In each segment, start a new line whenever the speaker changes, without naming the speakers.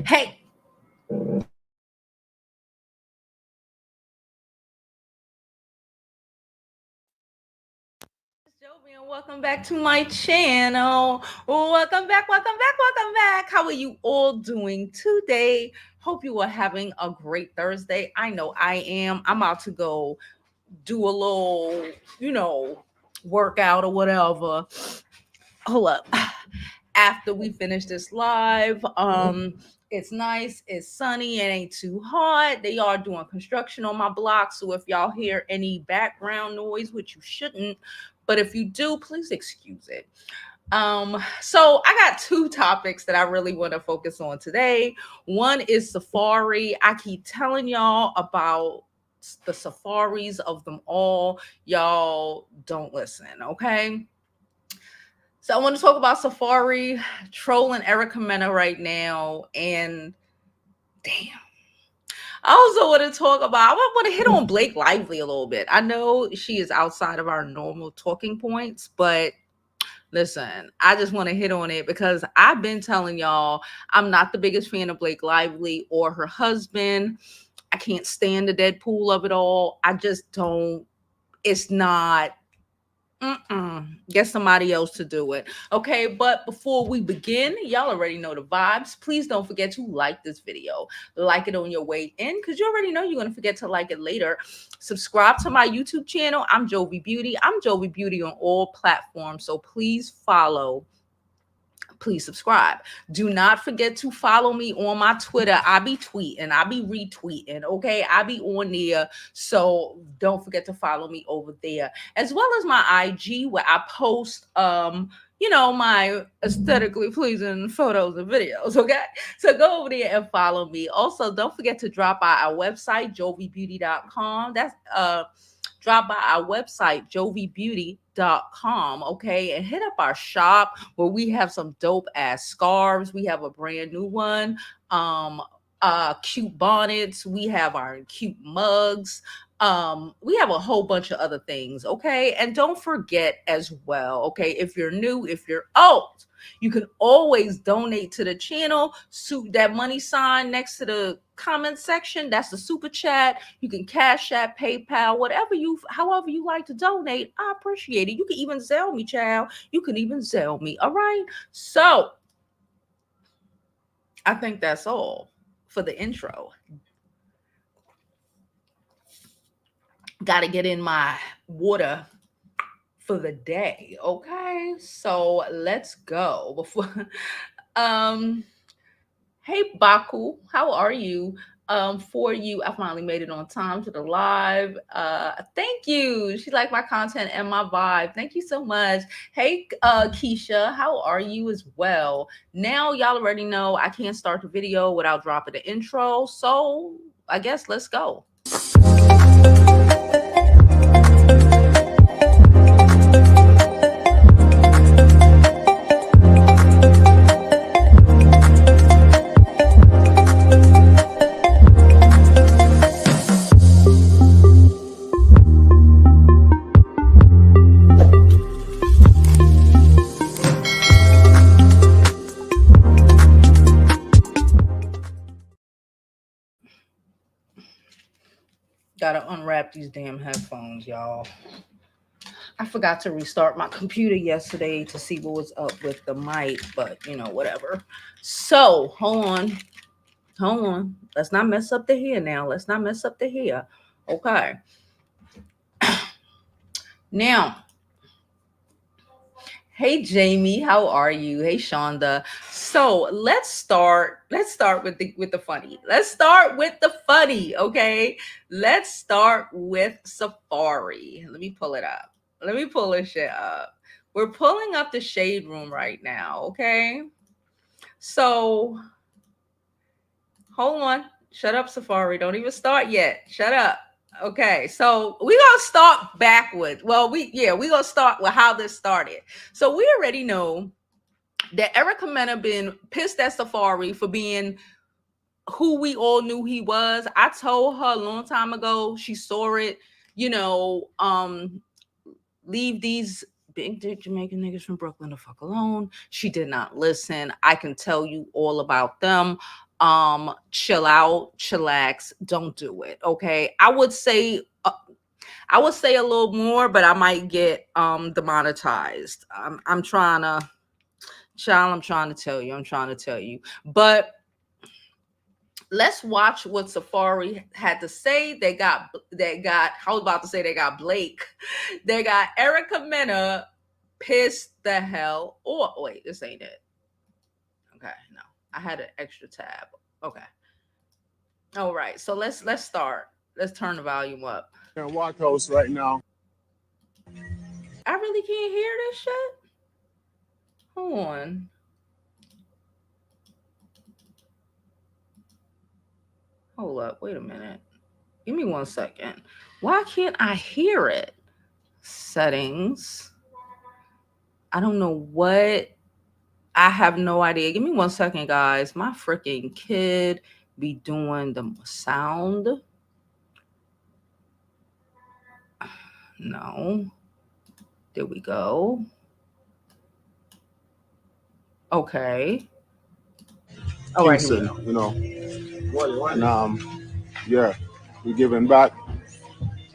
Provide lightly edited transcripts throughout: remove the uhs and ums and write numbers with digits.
Hey, it's Jovi, and welcome back to my channel. Welcome back, welcome back, welcome back. How are you all doing today? Hope you are having a great Thursday. I know I am. I'm about to go do a little, you know, workout or whatever. Hold up. After we finish this live, it's nice, it's sunny, it ain't too hot. They are doing construction on my block, so if y'all hear any background noise, which you shouldn't, but if you do, please excuse it. So I got two topics that I really want to focus on today. One is Safaree. I keep telling y'all about the safaris of them all. Y'all don't listen, okay? So I want to talk about Safaree trolling Erica Mena right now. And damn. I also want to talk about, I want to hit on Blake Lively a little bit. I know she is outside of our normal talking points, but listen, I just want to hit on it because I've been telling y'all I'm not the biggest fan of Blake Lively or her husband. I can't stand the Deadpool of it all. I just don't, it's not. Get somebody else to do it. Okay, but before we begin, y'all already know the vibes. Please don't forget to like this video. Like it on your way in because you already know you're going to forget to like it later. Subscribe to my YouTube channel. I'm Jovi Beauty. I'm Jovi Beauty on all platforms. So please follow, please subscribe. Do not forget to follow me on my Twitter. I be tweeting, I be retweeting, okay? I be on there. So don't forget to follow me over there. As well as my IG where I post my aesthetically pleasing photos and videos, okay? So go over there and follow me. Also, don't forget to drop by our website, jovibeauty.com. That's drop by our website, jovibeauty.com, okay? And hit up our shop where we have some dope ass scarves. We have a brand new one. Cute bonnets. We have our cute mugs. We have a whole bunch of other things, okay? And don't forget as well, okay, if you're new, if you're old, you can always donate to the channel. That money sign next to the comment section, that's the super chat. You can Cash App, PayPal, however you like to donate. I appreciate it. You can even Zelle me, child. You can even Zelle me. All right. So I think that's all for the intro. Got to get in my water for the day. Okay. So let's go. Before um hey Baku, how are you? For you, I finally made it on time to the live. Thank you. She liked my content and my vibe. Thank you so much. Hey Keisha, how are you as well? Now y'all already know I can't start the video without dropping the intro. So I guess let's go. Gotta unwrap these damn headphones, y'all. I forgot to restart my computer yesterday to see what was up with the mic, but whatever. So hold on. Hold on. Let's not mess up the hair now. Let's not mess up the hair. Okay. Now, hey Jamie, how are you? Hey Shonda. So let's start. Let's start with the funny. Let's start with the funny. Okay. Let's start with Safaree. Let me pull it up. Let me pull this shit up. We're pulling up the shade room right now. Okay. So hold on. Shut up, Safaree. Don't even start yet. Shut up. Okay, so we gonna start backwards. Well, we gonna start with how this started. So we already know that Erica Mena been pissed at Safaree for being who we all knew he was. I told her a long time ago. She saw it. Leave these big dick Jamaican niggas from Brooklyn the fuck alone. She did not listen. I can tell you all about them. chill out, chillax, don't do it. Okay. I would say a little more, but I might get demonetized. I'm trying to, child, I'm trying to tell you. I'm trying to tell you. But let's watch what Safaree had to say. I was about to say they got Blake. They got Erica Mena pissed the hell. Oh wait, this ain't it. Okay, no. I had an extra tab. Okay. All right. So let's start. Let's turn the volume up.
In White House right now.
I really can't hear this shit. Hold on. Hold up. Wait a minute. Give me 1 second. Why can't I hear it? Settings. I don't know what. I have no idea. Give me 1 second, guys. My freaking kid be doing the sound. No. There we go. Okay. All right, here we
Kingston,
go.
and yeah, we're giving back.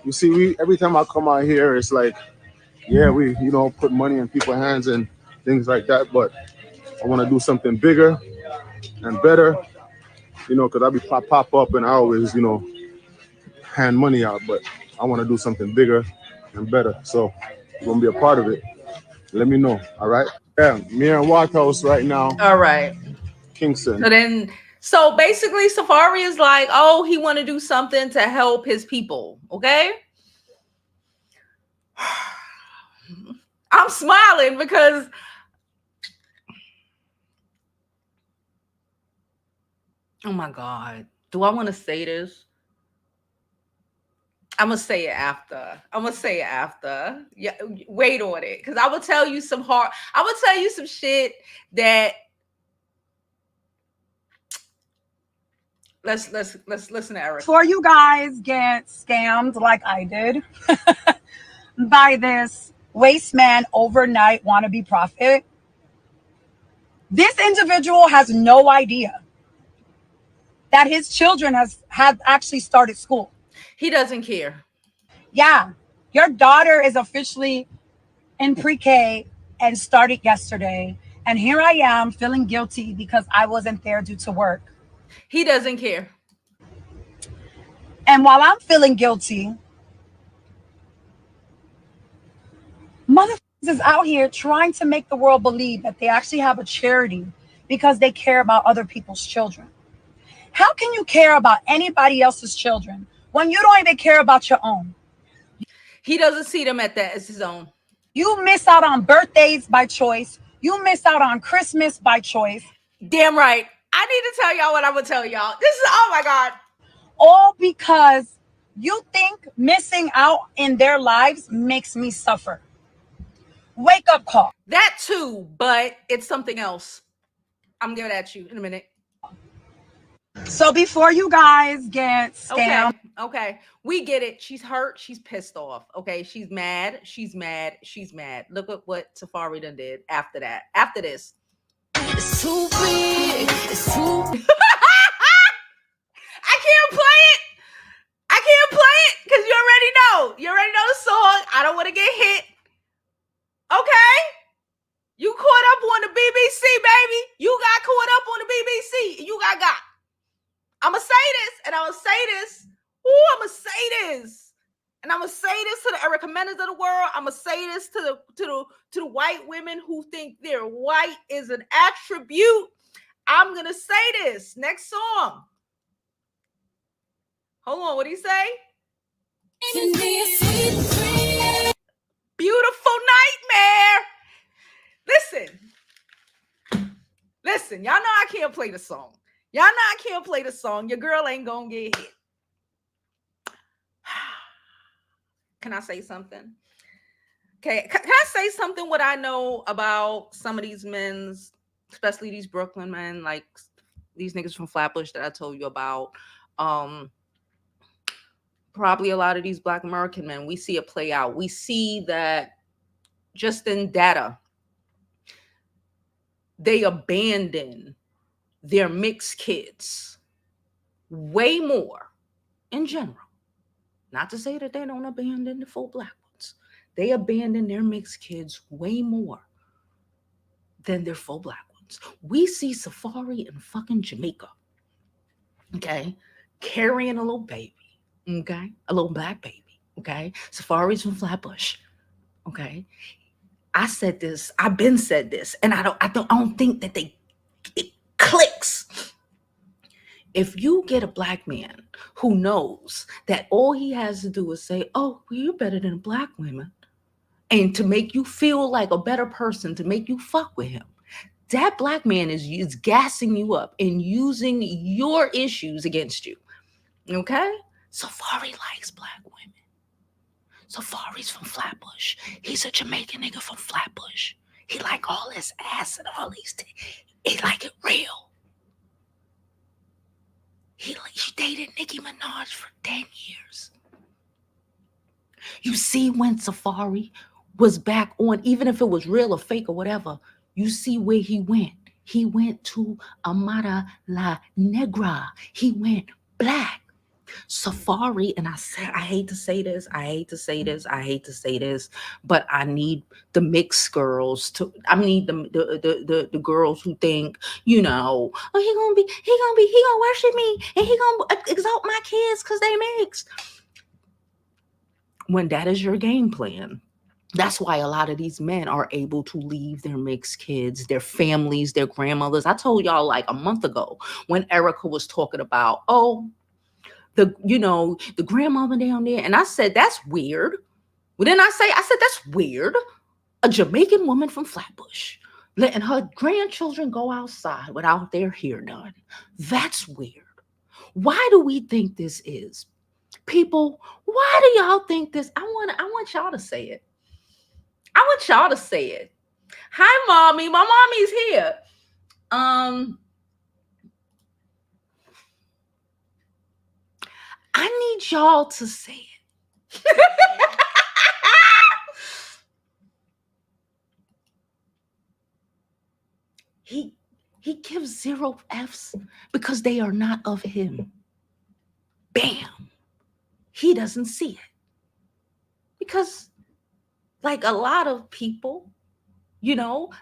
You see, we every time I come out here, it's like, yeah, we put money in people's hands and things like that. But I want to do something bigger and better, because I be pop up and I always hand money out, but I want to do something bigger and better. So you're gonna be a part of it. Let me know. All right. Yeah, me and White House right now,
All right.
Kingston.
So basically Safaree is like, oh, he want to do something to help his people. Okay. I'm smiling because oh my God. Do I want to say this? I'm gonna say it after. I'm gonna say it after. Yeah, wait on it. Cause I will tell you some shit that let's listen to Eric.
Before you guys get scammed like I did by this waste man overnight wannabe prophet, this individual has no idea that his children have actually started school.
He doesn't care.
Yeah, your daughter is officially in pre-K and started yesterday. And here I am feeling guilty because I wasn't there due to work.
He doesn't care.
And while I'm feeling guilty, motherfuckers is out here trying to make the world believe that they actually have a charity because they care about other people's children. How can you care about anybody else's children when you don't even care about your own?
He doesn't see them at that as his own.
You miss out on birthdays by choice. You miss out on Christmas by choice.
Damn right. I need to tell y'all what I'm gonna tell y'all. This is oh my God.
All because you think missing out in their lives makes me suffer. Wake up call.
That too, but it's something else. I'm gonna get at you in a minute.
So before you guys get scammed.
Okay. We get it. She's hurt. She's pissed off. Okay. She's mad. She's mad. She's mad. Look at what Safaree done did after that. After this. It's too big. It's too I can't play it. I can't play it because you already know. You already know the song. I don't want to get hit. Okay? You caught up on the BBC, baby. You got caught up on the BBC. You got. I'm going to say this, and I'm going to say this. Ooh, I'm going to say this. And I'm going to say this to the Erica Menas of the world. I'm going to say this to the white women who think their white is an attribute. I'm going to say this. Next song. Hold on, what do you say? Beautiful nightmare. Listen, y'all know I can't play the song. Y'all know I can't play the song. Your girl ain't gonna get hit. Can I say something? Okay, can I say something what I know about some of these men's, especially these Brooklyn men, like these niggas from Flatbush that I told you about. Probably a lot of these Black American men, we see it play out. We see that just in data, they abandon their mixed kids way more in general. Not to say that they don't abandon the full black ones. They abandon their mixed kids way more than their full black ones. We see Safaree in fucking Jamaica, okay, carrying a little baby, okay, a little black baby, okay. Safaree's from Flatbush, okay. I said this, I've been said this, and I don't think that it clicks. If you get a black man who knows that all he has to do is say, "Oh, well, you're better than a black woman," and to make you feel like a better person, to make you fuck with him, that black man is gassing you up and using your issues against you. Okay? Safaree likes black women. Safaree's from Flatbush. He's a Jamaican nigga from Flatbush. He like all this ass and all these things. He like it real. He dated Nicki Minaj for 10 years. You see when Safaree was back on, even if it was real or fake or whatever, you see where he went. He went to Amara La Negra. He went black. Safaree, and I said, I hate to say this, I hate to say this, I hate to say this, but I need the mixed girls to, I need the girls who think, oh, he gonna worship me and he gonna exalt my kids because they mixed. When that is your game plan, that's why a lot of these men are able to leave their mixed kids, their families, their grandmothers. I told y'all like a month ago when Erica was talking about, oh, the grandmother down there, and I said that's weird. Well, then I said that's weird. A Jamaican woman from Flatbush letting her grandchildren go outside without their hair done. That's weird. Why do we think this is? People, why do y'all think this? I want y'all to say it. I want y'all to say it. Hi, mommy. My mommy's here. I need y'all to say it. he gives 0 F's because they are not of him. Bam. He doesn't see it. Because like a lot of people,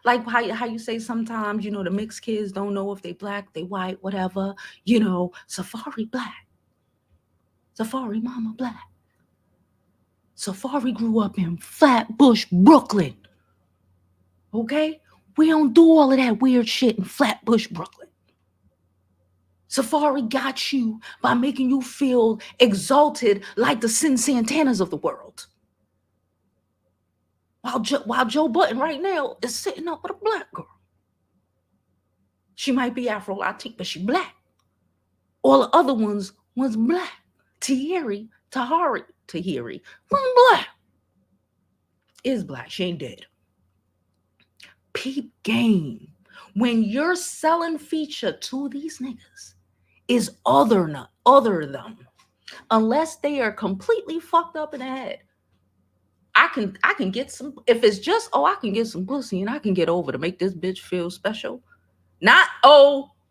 like how you say sometimes, the mixed kids don't know if they black, they white, whatever, Safaree black. Safaree mama black. Safaree grew up in Flatbush, Brooklyn. Okay? We don't do all of that weird shit in Flatbush, Brooklyn. Safaree got you by making you feel exalted like the Sin Santanas of the world. While Joe Button right now is sitting up with a black girl. She might be Afro-Latin, but she black. All the other ones was black. Tahiri was black. Is black. She ain't dead. Peep game. When you're selling feature to these niggas is other them. Unless they are completely fucked up in the head. I can get some, if it's just, I can get some pussy and I can get over to make this bitch feel special. Not,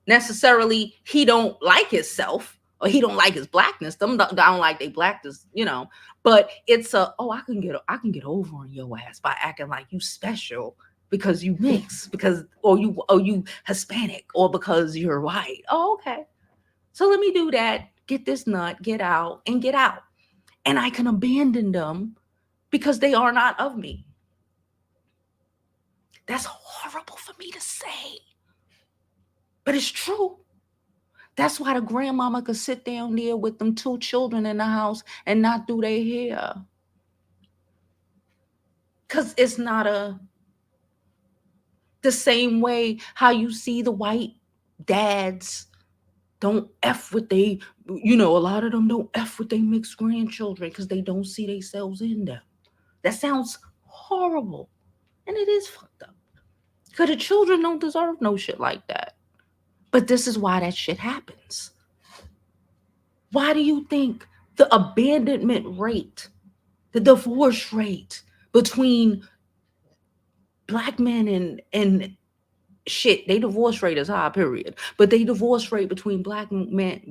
necessarily he don't like himself or he don't like his blackness. Them don't like they blackness, but it's I can get over on your ass by acting like you special because you mix, or you Hispanic, or because you're white. Oh, okay. So let me do that. Get this nut, get out, and get out. And I can abandon them because they are not of me. That's horrible for me to say. But it's true. That's why the grandmama could sit down there with them 2 children in the house and not do their hair. Because it's not the same way how you see the white dads don't F with they, a lot of them don't F with they mixed grandchildren because they don't see themselves in them. That sounds horrible. And it is fucked up. Because the children don't deserve no shit like that. But this is why that shit happens. Why do you think the abandonment rate, the divorce rate between black men and shit, they divorce rate is high, period. But they divorce rate between black men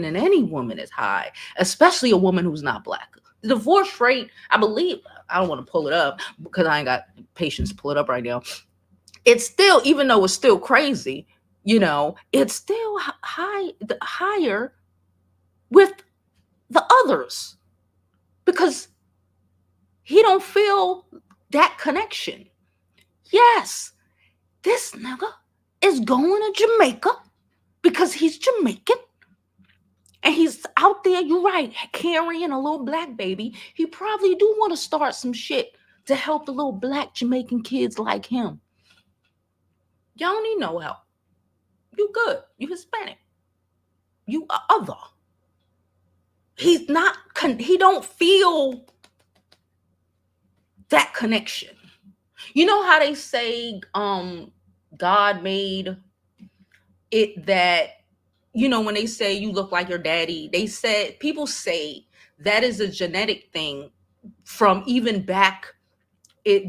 and any woman is high, especially a woman who's not black. The divorce rate, I believe, I don't want to pull it up because I ain't got patience to pull it up right now. It's still, even though it's still crazy, it's still higher with the others because he don't feel that connection. Yes, this nigga is going to Jamaica because he's Jamaican and he's out there, you're right, carrying a little black baby. He probably do want to start some shit to help the little black Jamaican kids like him. Y'all don't need no help. You good. You Hispanic. You are other. He's not, he don't feel that connection. You know how they say God made it that, when they say you look like your daddy, people say that is a genetic thing from even back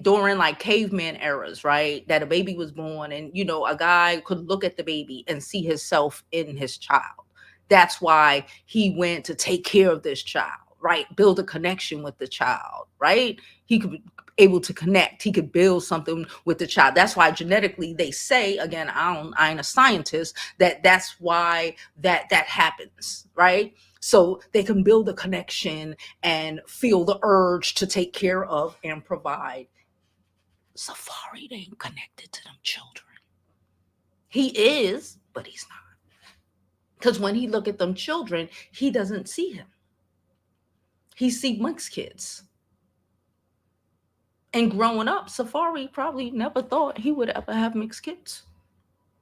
during like caveman eras, right? That a baby was born and, a guy could look at the baby and see himself in his child. That's why he went to take care of this child, right? Build a connection with the child, right? He could be able to connect. He could build something with the child. That's why genetically they say, again, I ain't a scientist, that's why that happens, right? So they can build a connection and feel the urge to take care of and provide. Safaree ain't connected to them children. He is, but he's not. Because when he look at them children, he doesn't see him. He see mixed kids. And growing up, Safaree probably never thought he would ever have mixed kids.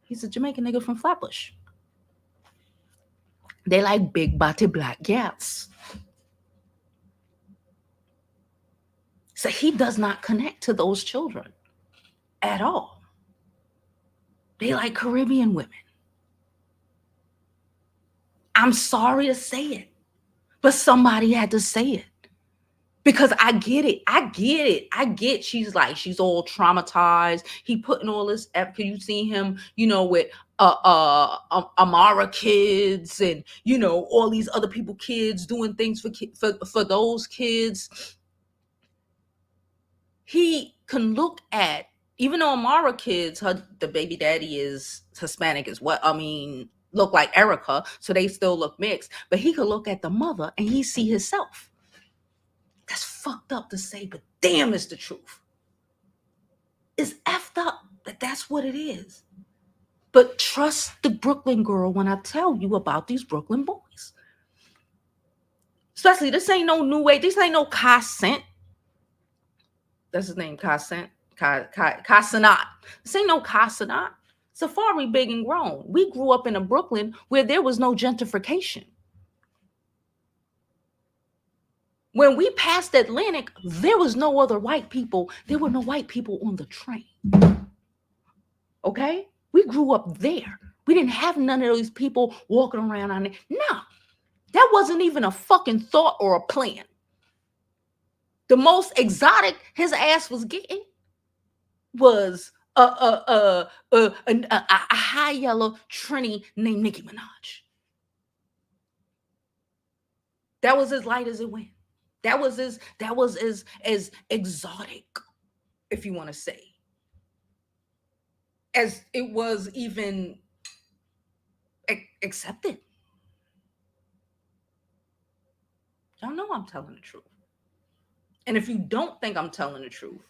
He's a Jamaican nigga from Flatbush. They like big body black gals. So he does not connect to those children at all. They like Caribbean women. I'm sorry to say it, but somebody had to say it. Because I get it. I get she's all traumatized. He putting all this effort. You see him, with Amara kids and, all these other people kids doing things for those kids. He can look at, even though Amara kids, the baby daddy is Hispanic as well. I mean, look like Erica, so they still look mixed. But he could look at the mother and he see himself. That's fucked up to say, but damn, it's the truth. It's effed up that that's what it is. But trust the Brooklyn girl when I tell you about these Brooklyn boys. Especially, this ain't no new way. This ain't no Cassant. That's his name, Cassant. Casanat. This ain't no Casanat. Safaree big and grown. We grew up in a Brooklyn where there was no gentrification. When we passed Atlantic, there was no other white people. There were no white people on the train. Okay? We grew up there. We didn't have none of those people walking around on it. No. That wasn't even a fucking thought or a plan. The most exotic his ass was getting was a high yellow Trini named Nicki Minaj. That was as light as it went. That was as exotic, if you want to say, as it was even accepted. Y'all know I'm telling the truth. And if you don't think I'm telling the truth,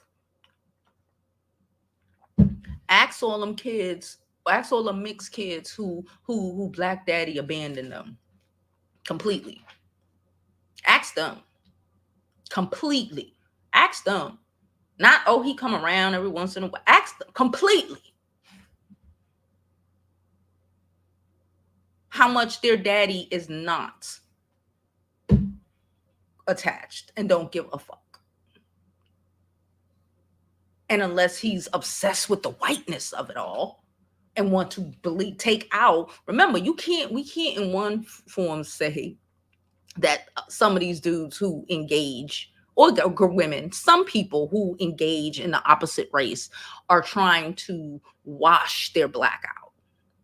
ask all them kids, ask all the mixed kids who black daddy abandoned them completely. Ask them. Completely. Ask them. Not, oh, he come around every once in a while. Ask them completely how much their daddy is not attached and don't give a fuck. And unless he's obsessed with the whiteness of it all and want to take out, remember, we can't in one form say that some of these dudes who engage or women, some people who engage in the opposite race are trying to wash their black out,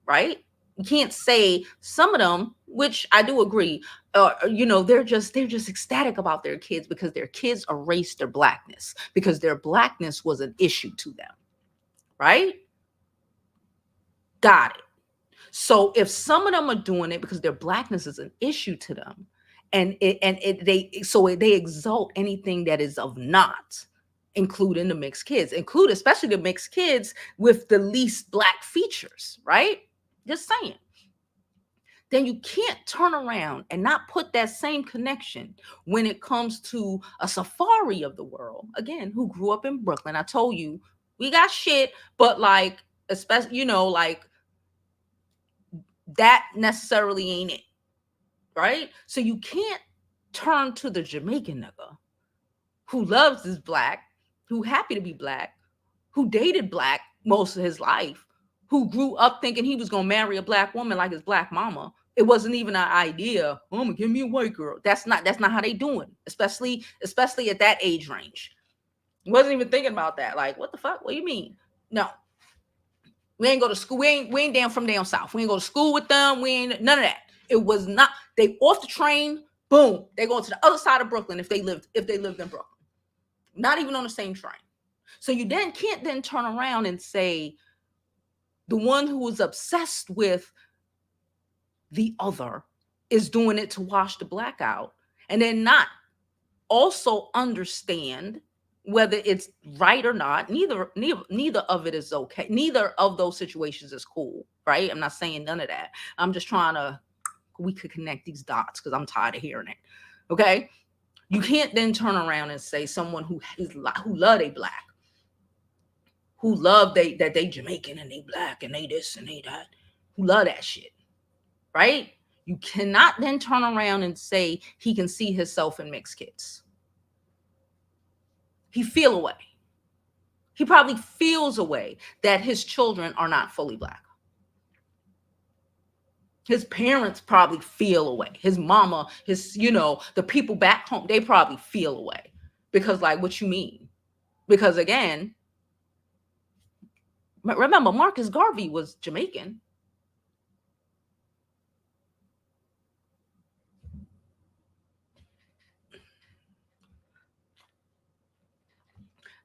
right? You can't say some of them, which I do agree, they're just ecstatic about their kids because their kids erased their blackness, because their blackness was an issue to them, right? Got it. So if some of them are doing it because their blackness is an issue to them, they exalt anything that is of not, including the mixed kids, include especially the mixed kids with the least black features, right? Just saying. Then you can't turn around and not put that same connection when it comes to a Safaree of the world, again, who grew up in Brooklyn. I told you we got shit, but like, especially, like that necessarily ain't it, right? So you can't turn to the Jamaican nigga who loves his black, who happy to be black, who dated black most of his life, who grew up thinking he was gonna marry a black woman like his black mama. It wasn't even an idea. Oh, I'm gonna give me a white girl. That's not how they doing, especially at that age range. Wasn't even thinking about that. Like, what the fuck? What do you mean? No, we ain't go to school. We ain't damn from down south. We ain't go to school with them. We ain't none of that. It was not. They off the train. Boom. They going to the other side of Brooklyn if they lived in Brooklyn. Not even on the same train. So you then can't then turn around and say the one who was obsessed with the other is doing it to wash the black out, and then not also understand whether it's right or not. Neither of it is okay. Neither of those situations is cool, right? I'm not saying none of that. I'm just trying to, we could connect these dots because I'm tired of hearing it. Okay, you can't then turn around and say someone who love they black, who love that they Jamaican and they black and they this and they that, who love that shit, right? You cannot then turn around and say he can see himself in mixed kids. He feel away. He probably feels a way that his children are not fully black. His parents probably feel away. His mama, the people back home, they probably feel away. Because like, what you mean? Because again, remember, Marcus Garvey was Jamaican.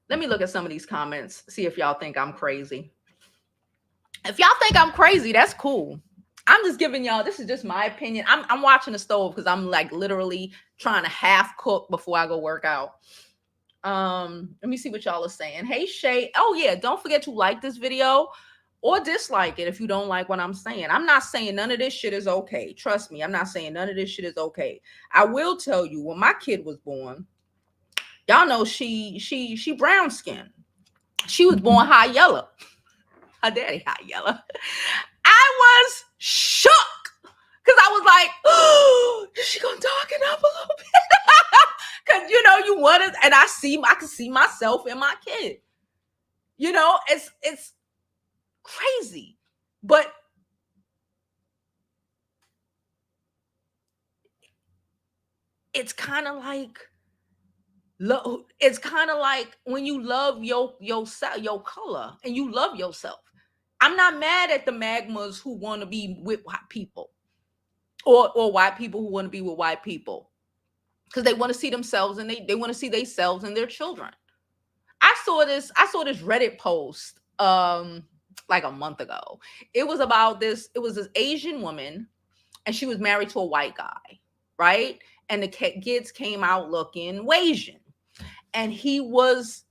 Let me look at some of these comments, see if y'all think I'm crazy. If y'all think I'm crazy, that's cool. I'm just giving y'all, this is just my opinion. I'm watching the stove because I'm like literally trying to half cook before I go work out. Let me see what y'all are saying. Hey Shay, oh yeah, don't forget to like this video or dislike it if you don't like what I'm saying. I'm not saying none of this shit is okay. Trust me, I'm not saying none of this shit is okay. I will tell you, when my kid was born, y'all know she brown skin. She was born high yellow. Her daddy high yellow. I was shook because I was like, oh, is she gonna darken up a little bit? Because you want it, and I can see myself in my kid. It's crazy, but it's kind of like when you love your color and you love yourself. I'm not mad at the magmas who want to be with white people or white people who want to be with white people because they want to see themselves and they want to see themselves and their children. I saw this Reddit post like a month ago. It was this Asian woman and she was married to a white guy, right? And the kids came out looking Asian. And he was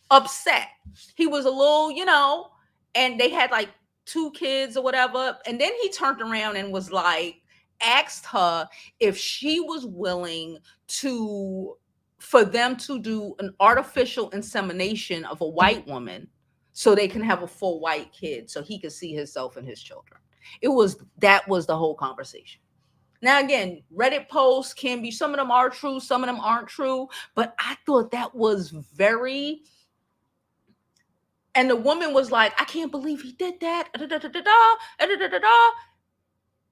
upset. He was a little, and they had like 2 kids or whatever. And then he turned around and was like, asked her if she was willing for them to do an artificial insemination of a white woman so they can have a full white kid so he could see himself and his children. That was the whole conversation. Now, again, Reddit posts can be, some of them are true, some of them aren't true, but I thought that was very, and the woman was like, I can't believe he did that.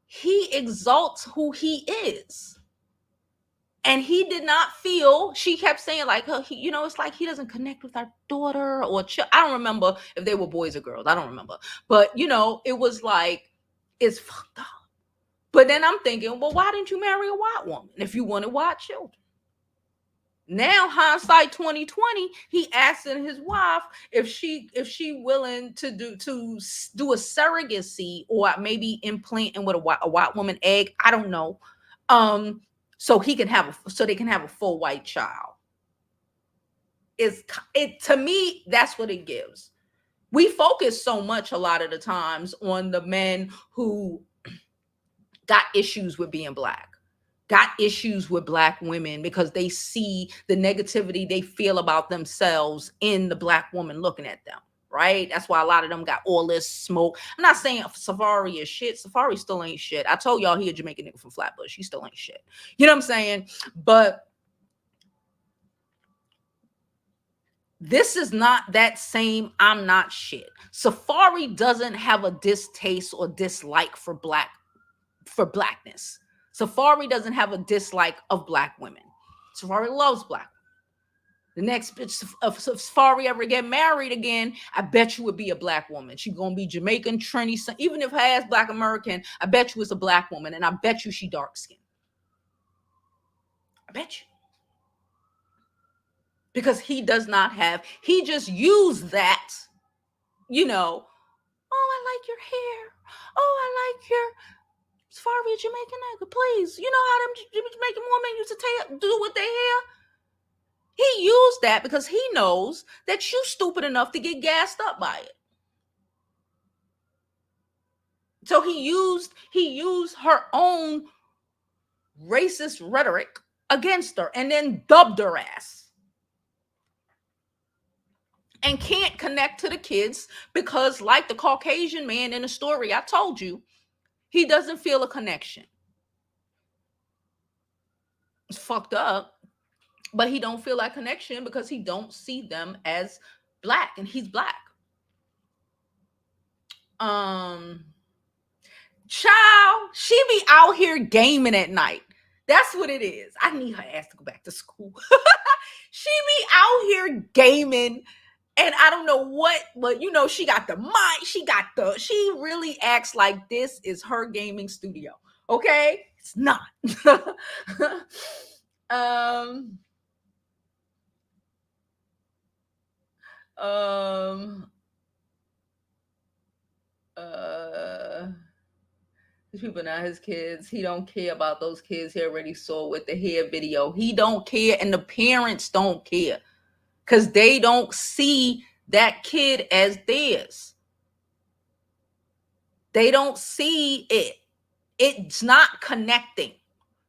He exalts who he is. And he did not feel, she kept saying like, it's like he doesn't connect with our daughter or I don't remember if they were boys or girls, I don't remember, but it was like, it's fucked up. But then I'm thinking, well, why didn't you marry a white woman if you wanted white children? Now hindsight 2020, he asking his wife if she willing to do a surrogacy or maybe implanting with a white woman egg, I don't know, um so they can have a full white child. It to me, that's what it gives. We focus so much a lot of the times on the men who got issues with being black, got issues with black women, because they see the negativity they feel about themselves in the black woman looking at them, right? That's why a lot of them got all this smoke. I'm not saying Safaree is shit. Safaree still ain't shit. I told y'all he a Jamaican nigga from Flatbush. He still ain't shit. You know what I'm saying? But this is not that same I'm not shit. Safaree doesn't have a distaste or dislike for blackness. Safaree doesn't have a dislike of black women. Safaree loves black women. The next bitch, if Safaree ever get married again, I bet you would be a black woman. She gonna be Jamaican, Trini, even if her ass black American, I bet you it's a black woman, and I bet you she dark skinned. I bet you. Because he just used that, oh, I like your hair. Oh, I like your Safaree Jamaican nigga, please. You know how them Jamaican women used to do with their hair? He used that because he knows that you stupid enough to get gassed up by it. So he used her own racist rhetoric against her and then dubbed her ass. And can't connect to the kids because, like the Caucasian man in the story I told you, he doesn't feel a connection. It's fucked up, but he don't feel that connection because he don't see them as black, and he's black. Child, she be out here gaming at night. That's what it is. I need her ass to go back to school. She be out here gaming, and I don't know what, but she got the mic. She really acts like this is her gaming studio. Okay, it's not. um, um, uh. These people not his kids. He don't care about those kids he already saw with the hair video. He don't care, and the parents don't care because they don't see that kid as theirs. They don't see it. It's not connecting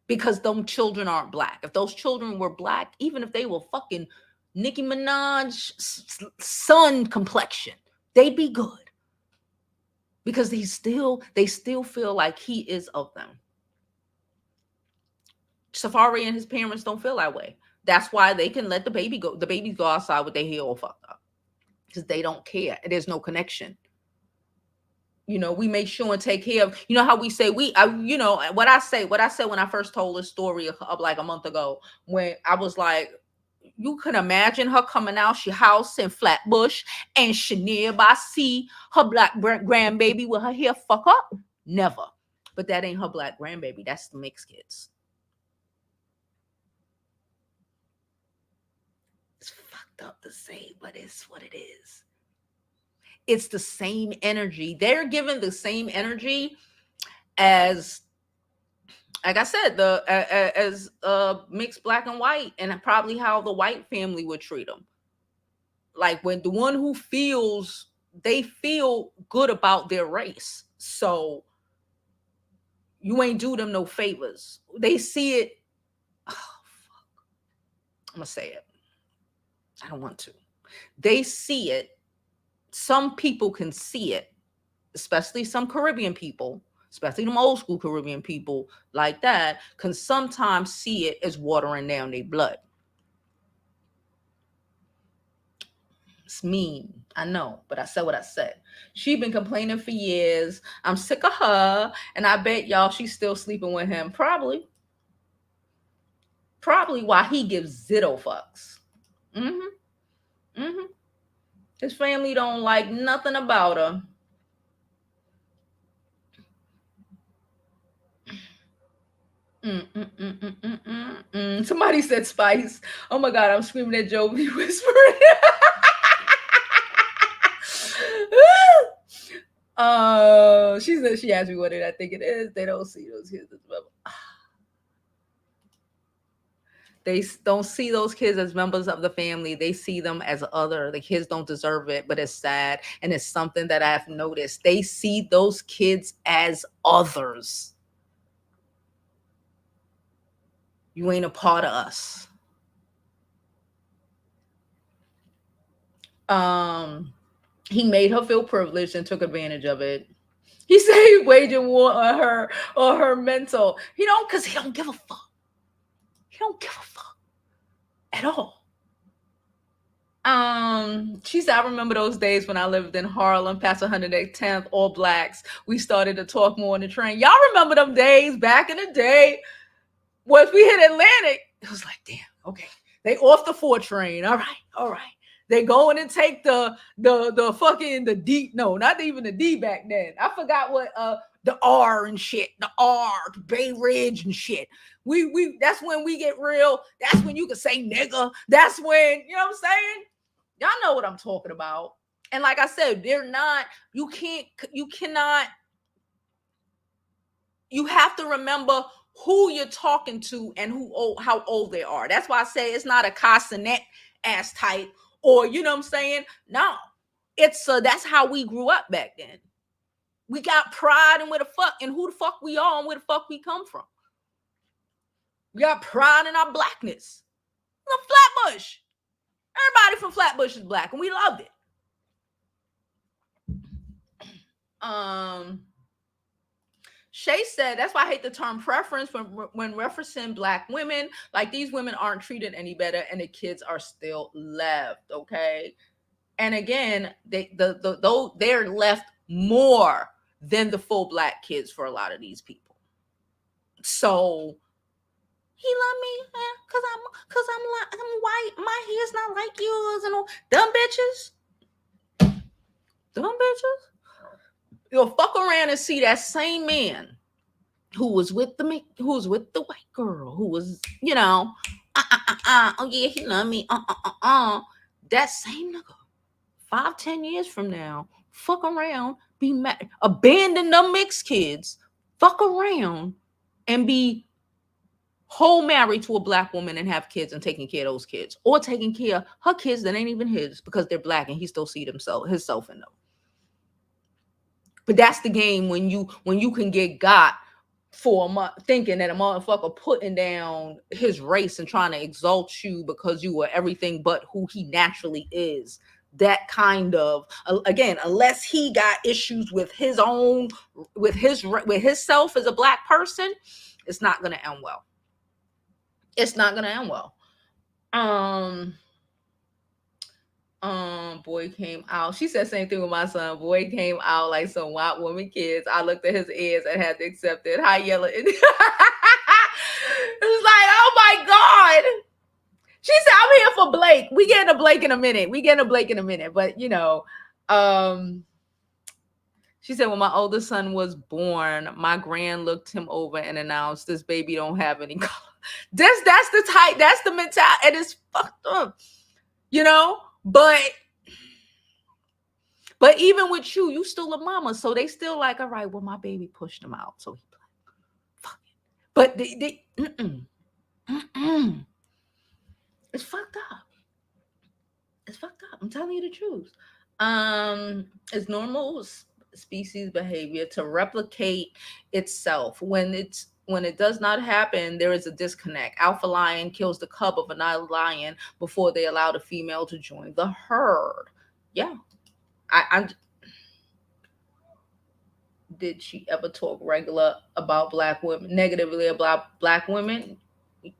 because them children aren't black. If those children were black, even if they were fucking Nicki Minaj son complexion, they'd be good. Because they still feel like he is of them. Safaree and his parents don't feel that way. That's why they can let the babies go outside with their hair all fucked up. Because they don't care. There's no connection. We make sure and take care of, how we say what I said when I first told this story of like a month ago, when I was like, you can imagine her coming out she house in Flatbush and she nearby see her black grandbaby with her hair fuck up. Never. But that ain't her black grandbaby. That's the mixed kids. It's fucked up to say, but it's what it is. It's the same energy. They're given the same energy as, like I said, as mixed black and white, and probably how the white family would treat them. Like when the one who they feel good about their race, so you ain't do them no favors. They see it. Oh, fuck. I'm gonna say it. I don't want to. They see it. Some people can see it, especially some Caribbean people, especially them old school Caribbean people like that, can sometimes see it as watering down their blood. It's mean, I know, but I said what I said. She been complaining for years. I'm sick of her, and I bet y'all she's still sleeping with him. Probably. Probably why he gives zero fucks. Mm-hmm. Mm-hmm. His family don't like nothing about her. Mm, mm, mm, mm, mm, mm, Somebody said Spice. Oh my God, I'm screaming at Jovi whispering. She said she asked me what did I think it is. They don't see those kids as members. Don't see those kids as members of the family. They see them as other. The kids don't deserve it, but it's sad and it's something that I've noticed. They see those kids as others. You ain't a part of us. Um, he made her feel privileged and took advantage of it. He said he waging war on her mental. He don't, cause he don't give a fuck. He don't give a fuck at all. She said, I remember those days when I lived in Harlem, past 110th, all blacks. We started to talk more on the train. Y'all remember them days back in the day? Once we hit Atlantic, it was like, damn, okay. They off the 4 train. All right, all right. They going and take the fucking the D. No, not even the D back then. I forgot what the R and shit. The R, the Bay Ridge and shit. We that's when we get real. That's when you can say nigga. That's when, you know what I'm saying? Y'all know what I'm talking about. And like I said, they're not, you cannot, you have to remember who you're talking to and how old they are. That's why I say it's not a Castanet ass type, or you know what I'm saying? No. It's that's how we grew up back then. We got pride in where the fuck and who the fuck we are and where the fuck we come from. We got pride in our blackness. The Flatbush. Everybody from Flatbush is black and we loved it. Shay said, that's why I hate the term preference when referencing black women. Like, these women aren't treated any better and the kids are still left, okay? And again, they're left more than the full black kids for a lot of these people. So he love me I'm white. My hair's not like yours and all. Dumb bitches. Dumb bitches. You'll fuck around and see that same man who was with the white girl, who was, you know, oh yeah, he love me, that same nigga, 5-10 years from now, fuck around, be mad, abandon the mixed kids, fuck around, and be whole married to a black woman and have kids and taking care of those kids, or taking care of her kids that ain't even his because they're black and he still see himself in them. But that's the game when you can get got for a month, thinking that a motherfucker putting down his race and trying to exalt you because you were everything but who he naturally is. That kind of, again, unless he got issues with his own, with his self as a black person, it's not gonna end well. It's not gonna end well. Boy came out. She said same thing with my son. Boy came out like some white woman kids. I looked at his ears and had to accept it. High yellow. It was like, oh my God. She said, I'm here for Blake. We getting a Blake in a minute. But you know, she said when my oldest son was born, my grand looked him over and announced, this baby don't have any color. That's the type, that's the mentality. And it's fucked up. You know? But even with you still a mama, so they still like, all right, well, my baby pushed him out, so he fuck it. But it's fucked up. It's fucked up. I'm telling you the truth. It's normal species behavior to replicate itself. When it does not happen, there is a disconnect. Alpha lion kills the cub of another lion before they allow the female to join the herd. Yeah. I'm did she ever talk regular about black women, negatively about black women?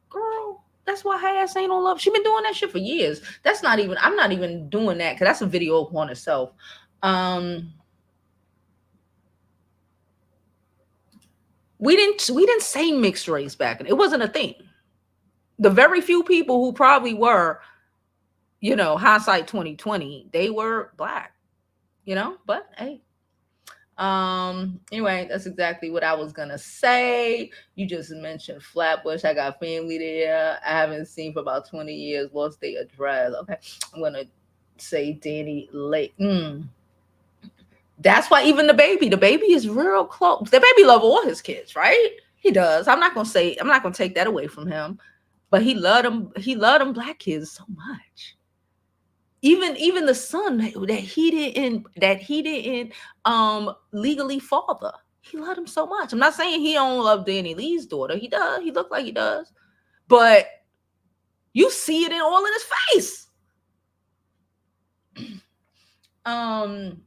Girl, that's why her ass ain't on Love. She been doing that shit for years. I'm not even doing that because that's a video upon itself. We didn't say mixed race back then. It wasn't a thing. The very few people who probably were, hindsight 2020, they were black, but hey. Anyway, that's exactly what I was gonna say. You just mentioned Flatbush. I got family there. I haven't seen for about 20 years. Lost their address. Okay. I'm gonna say Danny Lake. That's why even the baby is real close. The baby love all his kids, right? He does. I'm not gonna take that away from him. But he loved them black kids so much. Even the son that he didn't legally father. He loved him so much. I'm not saying he don't love Danny Lee's daughter. He does. He looked like he does. But you see it in all in his face. Um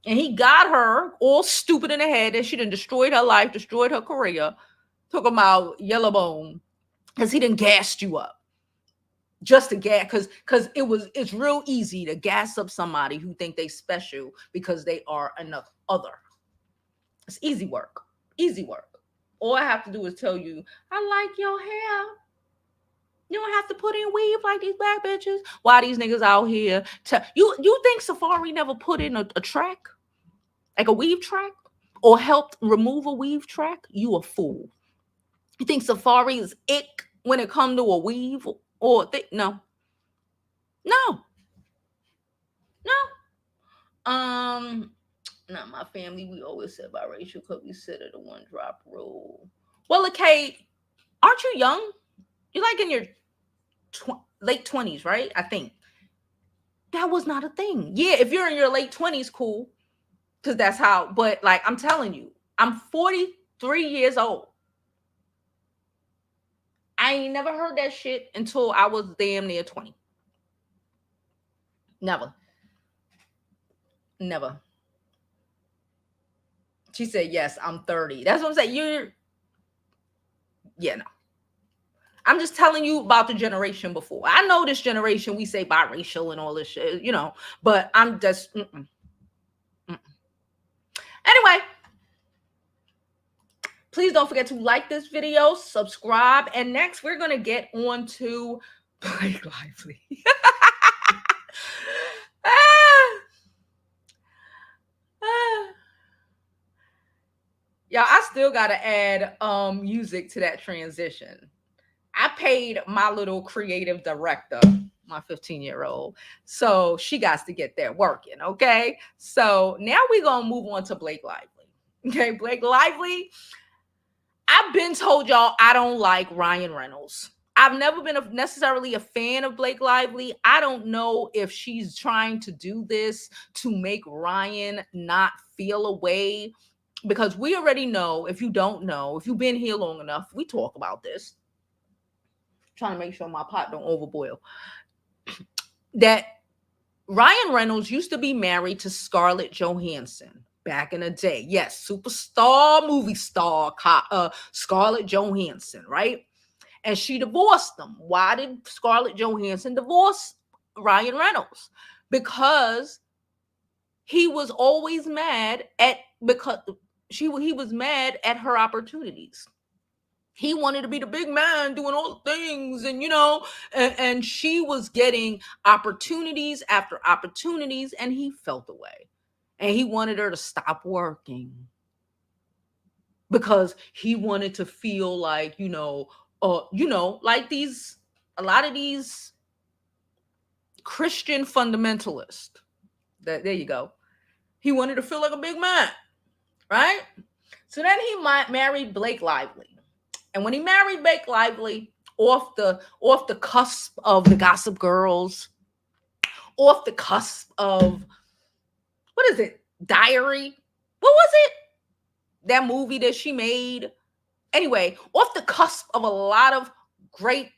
and he got her all stupid in the head and she done destroyed her life, destroyed her career, took him out yellow bone because he done gassed you up. Just to gas, it's real easy to gas up somebody who think they special because they are enough other. It's easy work. Easy work. All I have to do is tell you, I like your hair. You don't have to put in weave like these black bitches. Why these niggas out here? You think Safaree never put in a track? Like a weave track? Or helped remove a weave track? You a fool. You think Safaree is ick when it come to a weave? No. No. No. Not my family. We always said biracial because we said it a one drop rule. Well, okay, aren't you young? You're like in your late 20s, right? I think that was not a thing. Yeah, if you're in your late 20s, cool, because that's how. But like I'm telling you, I'm 43 years old. I ain't never heard that shit until I was damn near 20. Never. Never. She said, yes, I'm 30. That's what I'm saying. No. I'm just telling you about the generation before. I know this generation, we say biracial and all this shit, but I'm just, Anyway, please don't forget to like this video, subscribe, and next we're going to get on to Blake Lively. Y'all, I still got to add music to that transition. I paid my little creative director, my 15-year-old, so she got to get that working, okay? So now we're going to move on to Blake Lively. Okay, Blake Lively. I've been told y'all I don't like Ryan Reynolds. I've never been necessarily a fan of Blake Lively. I don't know if she's trying to do this to make Ryan not feel a way, because we already know, if you don't know, if you've been here long enough, we talk about this. Trying to make sure my pot don't overboil. That Ryan Reynolds used to be married to Scarlett Johansson back in the day. Yes, superstar movie star Scarlett Johansson, right? And she divorced him. Why did Scarlett Johansson divorce Ryan Reynolds? Because he was always mad at he was mad at her opportunities. He wanted to be the big man doing all the things, and she was getting opportunities after opportunities, and he felt away. And he wanted her to stop working because he wanted to feel like, like a lot of these Christian fundamentalists. There you go. He wanted to feel like a big man, right? So then he married Blake Lively. And when he married Blake Lively, off the cusp of the Gossip Girls, off the cusp of, what is it? Diary? What was it? That movie that she made. Anyway, off the cusp of a lot of great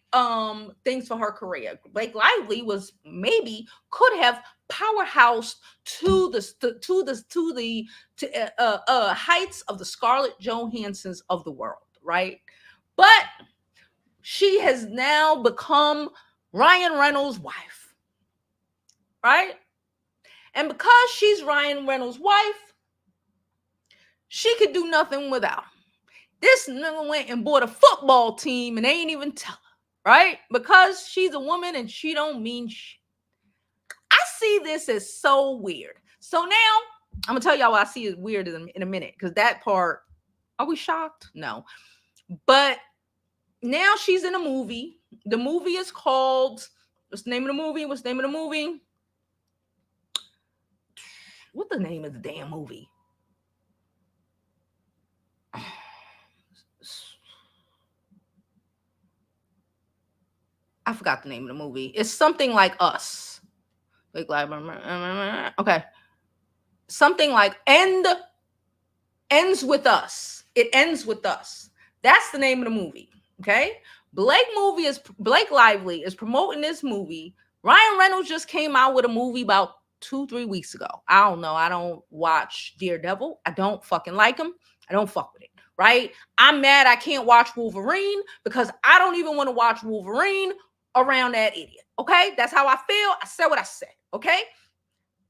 things for her career. Blake Lively could have powerhoused to the heights of the Scarlett Johansons of the world, right? But she has now become Ryan Reynolds' wife, right? And because she's Ryan Reynolds' wife, she could do nothing without him. This nigga went and bought a football team and they ain't even tell her. right? Because she's a woman and she don't mean I see this as so weird. So now I'm gonna tell y'all what I see as weird in a minute, because that part, are we shocked? No. But now she's in a movie. The movie is called, what's the name of the movie? What's the name of the movie? What the name of the damn movie? I forgot the name of the movie. It's something like Us. Okay. Something like ends with us. It ends with us. That's the name of the movie. Okay. Blake Lively is promoting this movie. Ryan Reynolds just came out with a movie about 2-3 weeks ago. I don't know. I don't watch Daredevil. I don't fucking like him. I don't fuck with it. Right. I'm mad I can't watch Wolverine because I don't even want to watch Wolverine around that idiot. Okay. That's how I feel. I said what I said. Okay.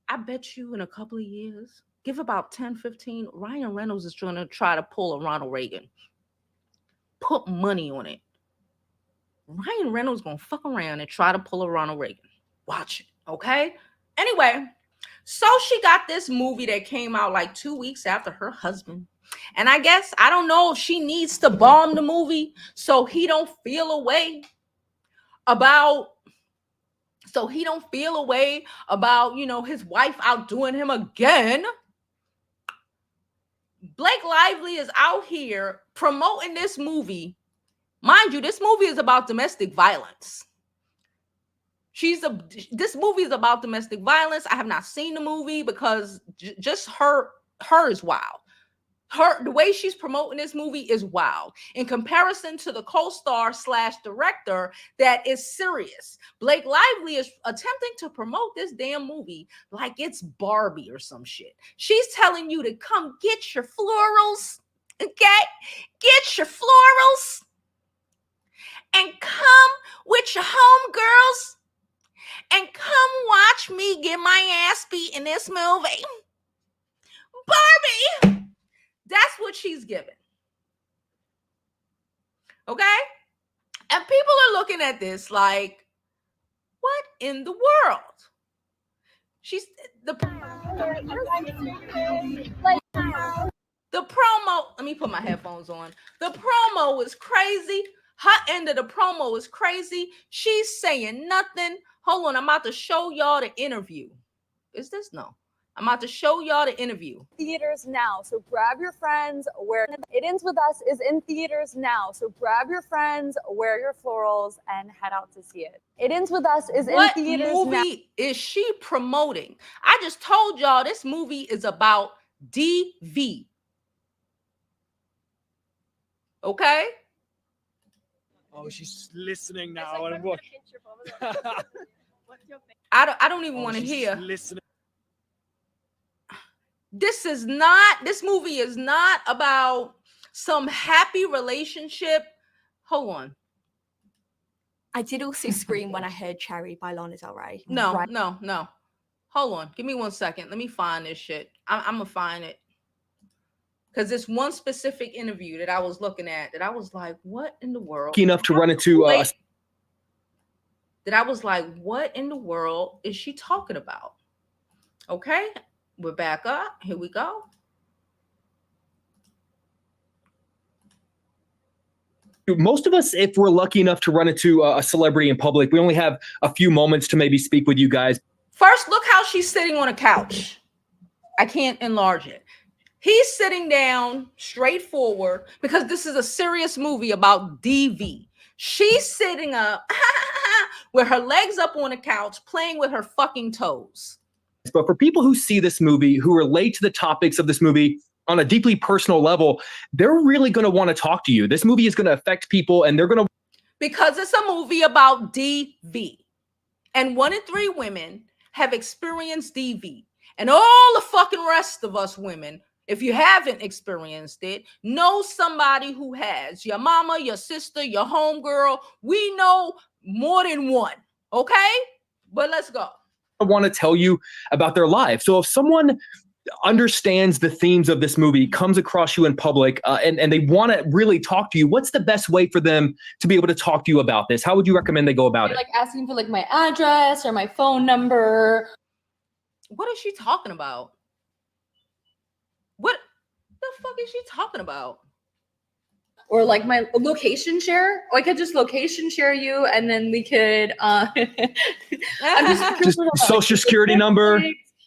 I bet you in a couple of years, give about 10, 15, Ryan Reynolds is going to try to pull a Ronald Reagan. Put money on it. Ryan Reynolds going to fuck around and try to pull a Ronald Reagan. Watch it, okay? Anyway, so she got this movie that came out like 2 weeks after her husband. And I guess, I don't know if she needs to bomb the movie so he don't feel a way about his wife outdoing him again. Blake Lively is out here promoting this movie. Mind you, this movie is about domestic violence. This movie is about domestic violence. I have not seen the movie because just her is wild. The way she's promoting this movie is wild in comparison to the co-star / director that is serious. Blake Lively is attempting to promote this damn movie like it's Barbie or some shit. She's telling you to come get your florals, okay? Get your florals and come with your homegirls and come watch me get my ass beat in this movie. Barbie! That's what she's giving. Okay? And people are looking at this like, what in the world? The promo, let me put my headphones on. The promo is crazy. Her end of the promo is crazy. She's saying nothing. Hold on, I'm about to show y'all the interview. Is this? No. I'm about to show y'all the interview.
Theaters now, so grab your friends. Where It Ends With Us is in theaters now, so grab your friends, wear your florals, and head out to see it. It Ends With Us is in theaters now. What
movie is she promoting? I just told y'all this movie is about DV. Okay?
Oh, she's listening now. And what?
I don't even want to hear.
Listening.
This movie is not about some happy relationship. Hold on.
I did also scream when I heard Cherry by Lana Del Rey.
No. Hold on. Give me 1 second. Let me find this shit. I'm going to find it. Because it's one specific interview that I was looking at that I was like, what in the world?
Enough to run into
that I was like, what in the world is she talking about? Okay. We're back up. Here we go.
Most of us, if we're lucky enough to run into a celebrity in public, we only have a few moments to maybe speak with you guys.
First, look how she's sitting on a couch. I can't enlarge it. He's sitting down straight forward because this is a serious movie about DV. She's sitting up with her legs up on a couch playing with her fucking toes.
But for people who see this movie, who relate to the topics of this movie on a deeply personal level, they're really going to want to talk to you. This movie is going to affect people, and they're going to...
Because it's a movie about DV. And 1 in 3 women have experienced DV. And all the fucking rest of us women, if you haven't experienced it, know somebody who has. Your mama, your sister, your homegirl. We know more than one. Okay? But let's go.
want to tell you about their life. So if someone understands the themes of this movie, comes across you in public, and they want to really talk to you, what's the best way for them to be able to talk to you about this? How would you recommend they go about it?
Like asking for like my address or my phone number.
What is she talking about? What the fuck is she talking about?
Or like my location share. Or I could just location share you, and then we could. I'm
just social security number.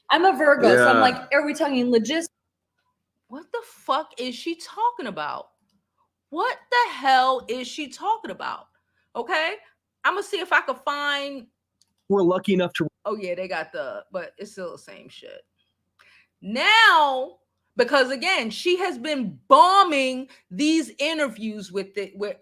I'm a Virgo, so I'm like, are we talking logistics?
What the fuck is she talking about? What the hell is she talking about? Okay, I'm gonna see if I can find.
We're lucky enough to.
Oh yeah, they got but it's still the same shit. Now, because again, she has been bombing these interviews with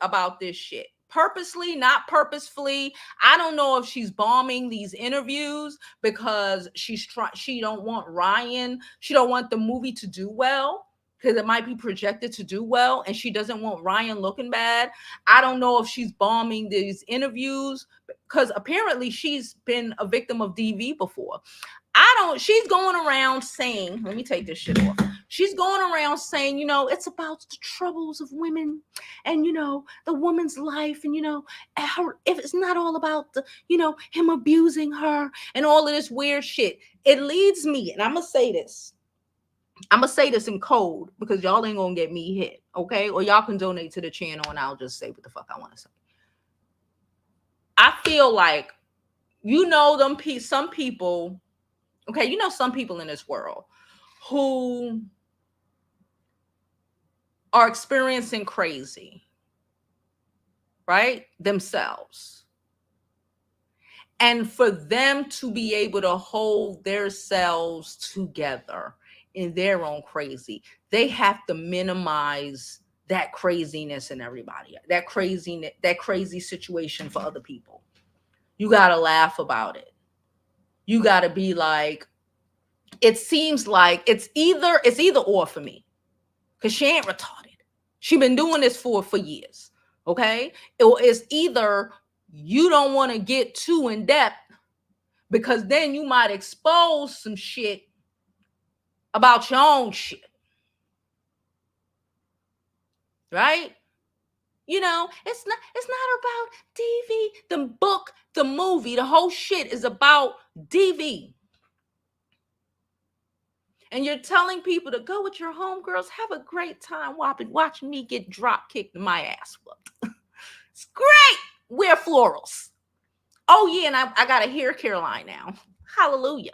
about this shit. Purposely, not purposefully. I don't know if she's bombing these interviews because she don't want Ryan, she don't want the movie to do well, because it might be projected to do well, and she doesn't want Ryan looking bad. I don't know if she's bombing these interviews because apparently she's been a victim of DV before. She's going around saying, let me take this shit off. She's going around saying, it's about the troubles of women and, the woman's life and, if it's not all about the, him abusing her and all of this weird shit. It leads me, and I'm going to say this. I'm going to say this in code because y'all ain't going to get me hit, okay? Or y'all can donate to the channel and I'll just say what the fuck I want to say. I feel like, some people, okay, some people in this world who are experiencing crazy, right? Themselves. And for them to be able to hold themselves together in their own crazy, they have to minimize that craziness in everybody, that crazy situation for other people. You got to laugh about it. You got to be like, it seems like it's either or for me, because she ain't retarded. She been doing this for years, okay? It's either you don't want to get too in depth because then you might expose some shit about your own shit, right? It's not about DV. The book, the movie, the whole shit is about DV. And you're telling people to go with your homegirls, have a great time watching me get drop kicked in my ass whooped. It's great. Wear florals. Oh yeah, and I got a hair care line now. Hallelujah.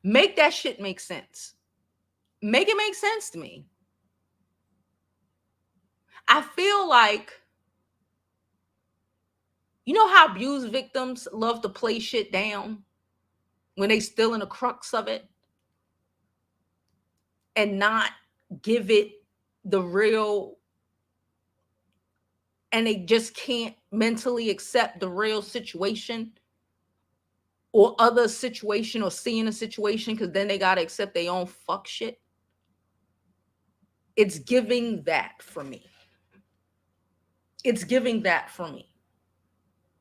Make that shit make sense. Make it make sense to me. I feel like, how abuse victims love to play shit down when they still in the crux of it and not give it the real, and they just can't mentally accept the real situation or other situation or seeing a situation because then they got to accept their own fuck shit. It's giving that for me. It's giving that for me.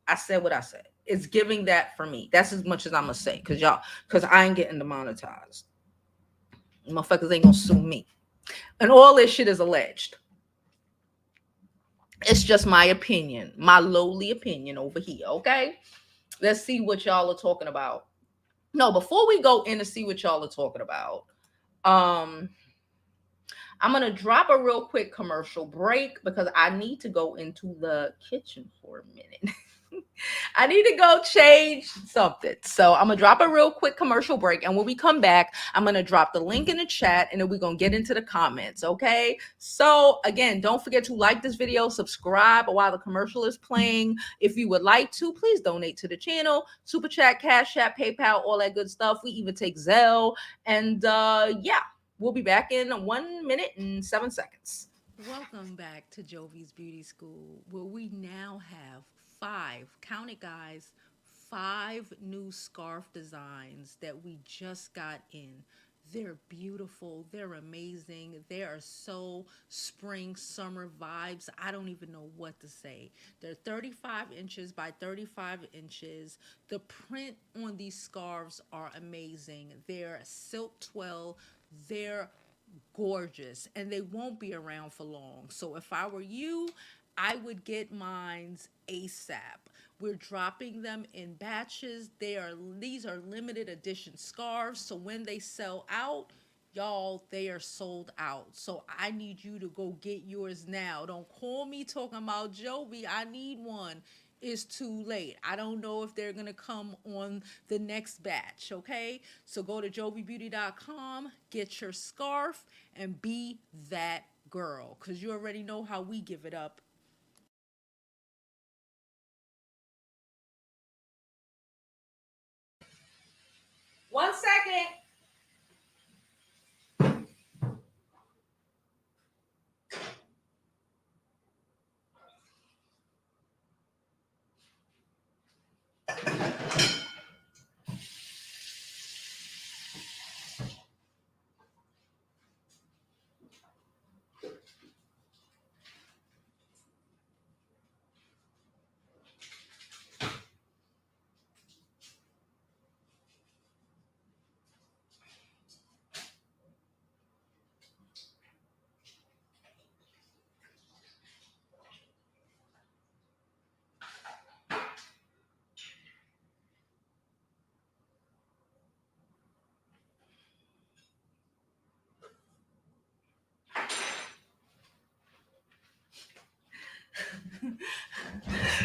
I said what I said. It's giving that for me. That's as much as I'm going to say because I ain't getting demonetized. Motherfuckers ain't going to sue me. And all this shit is alleged. It's just my opinion, my lowly opinion over here, okay? Let's see what y'all are talking about. No, before we go in to see what y'all are talking about, I'm going to drop a real quick commercial break because I need to go into the kitchen for a minute. I need to go change something. So I'm going to drop a real quick commercial break. And when we come back, I'm going to drop the link in the chat and then we're going to get into the comments. Okay. So again, don't forget to like this video, subscribe while the commercial is playing. If you would like to, please donate to the channel, Super Chat, Cash App, PayPal, all that good stuff. We even take Zelle. And yeah, we'll be back in 1 minute and 7 seconds. Welcome back to Jovi's Beauty School, where we now have 5, count it guys, 5 new scarf designs that we just got in. They're beautiful. They're amazing. They are so spring, summer vibes. I don't even know what to say. They're 35 inches by 35 inches. The print on these scarves are amazing. They're silk twill. They're gorgeous and they won't be around for long. So if I were you, I would get mines ASAP. We're dropping them in batches. These are limited edition scarves, so when they sell out, y'all, they are sold out. So I need you to go get yours now. Don't call me talking about Jovi. I need one. It's too late. I don't know if they're gonna come on the next batch. Okay, so go to jovibeauty.com, get your scarf, and be that girl, because you already know how we give it up. One second.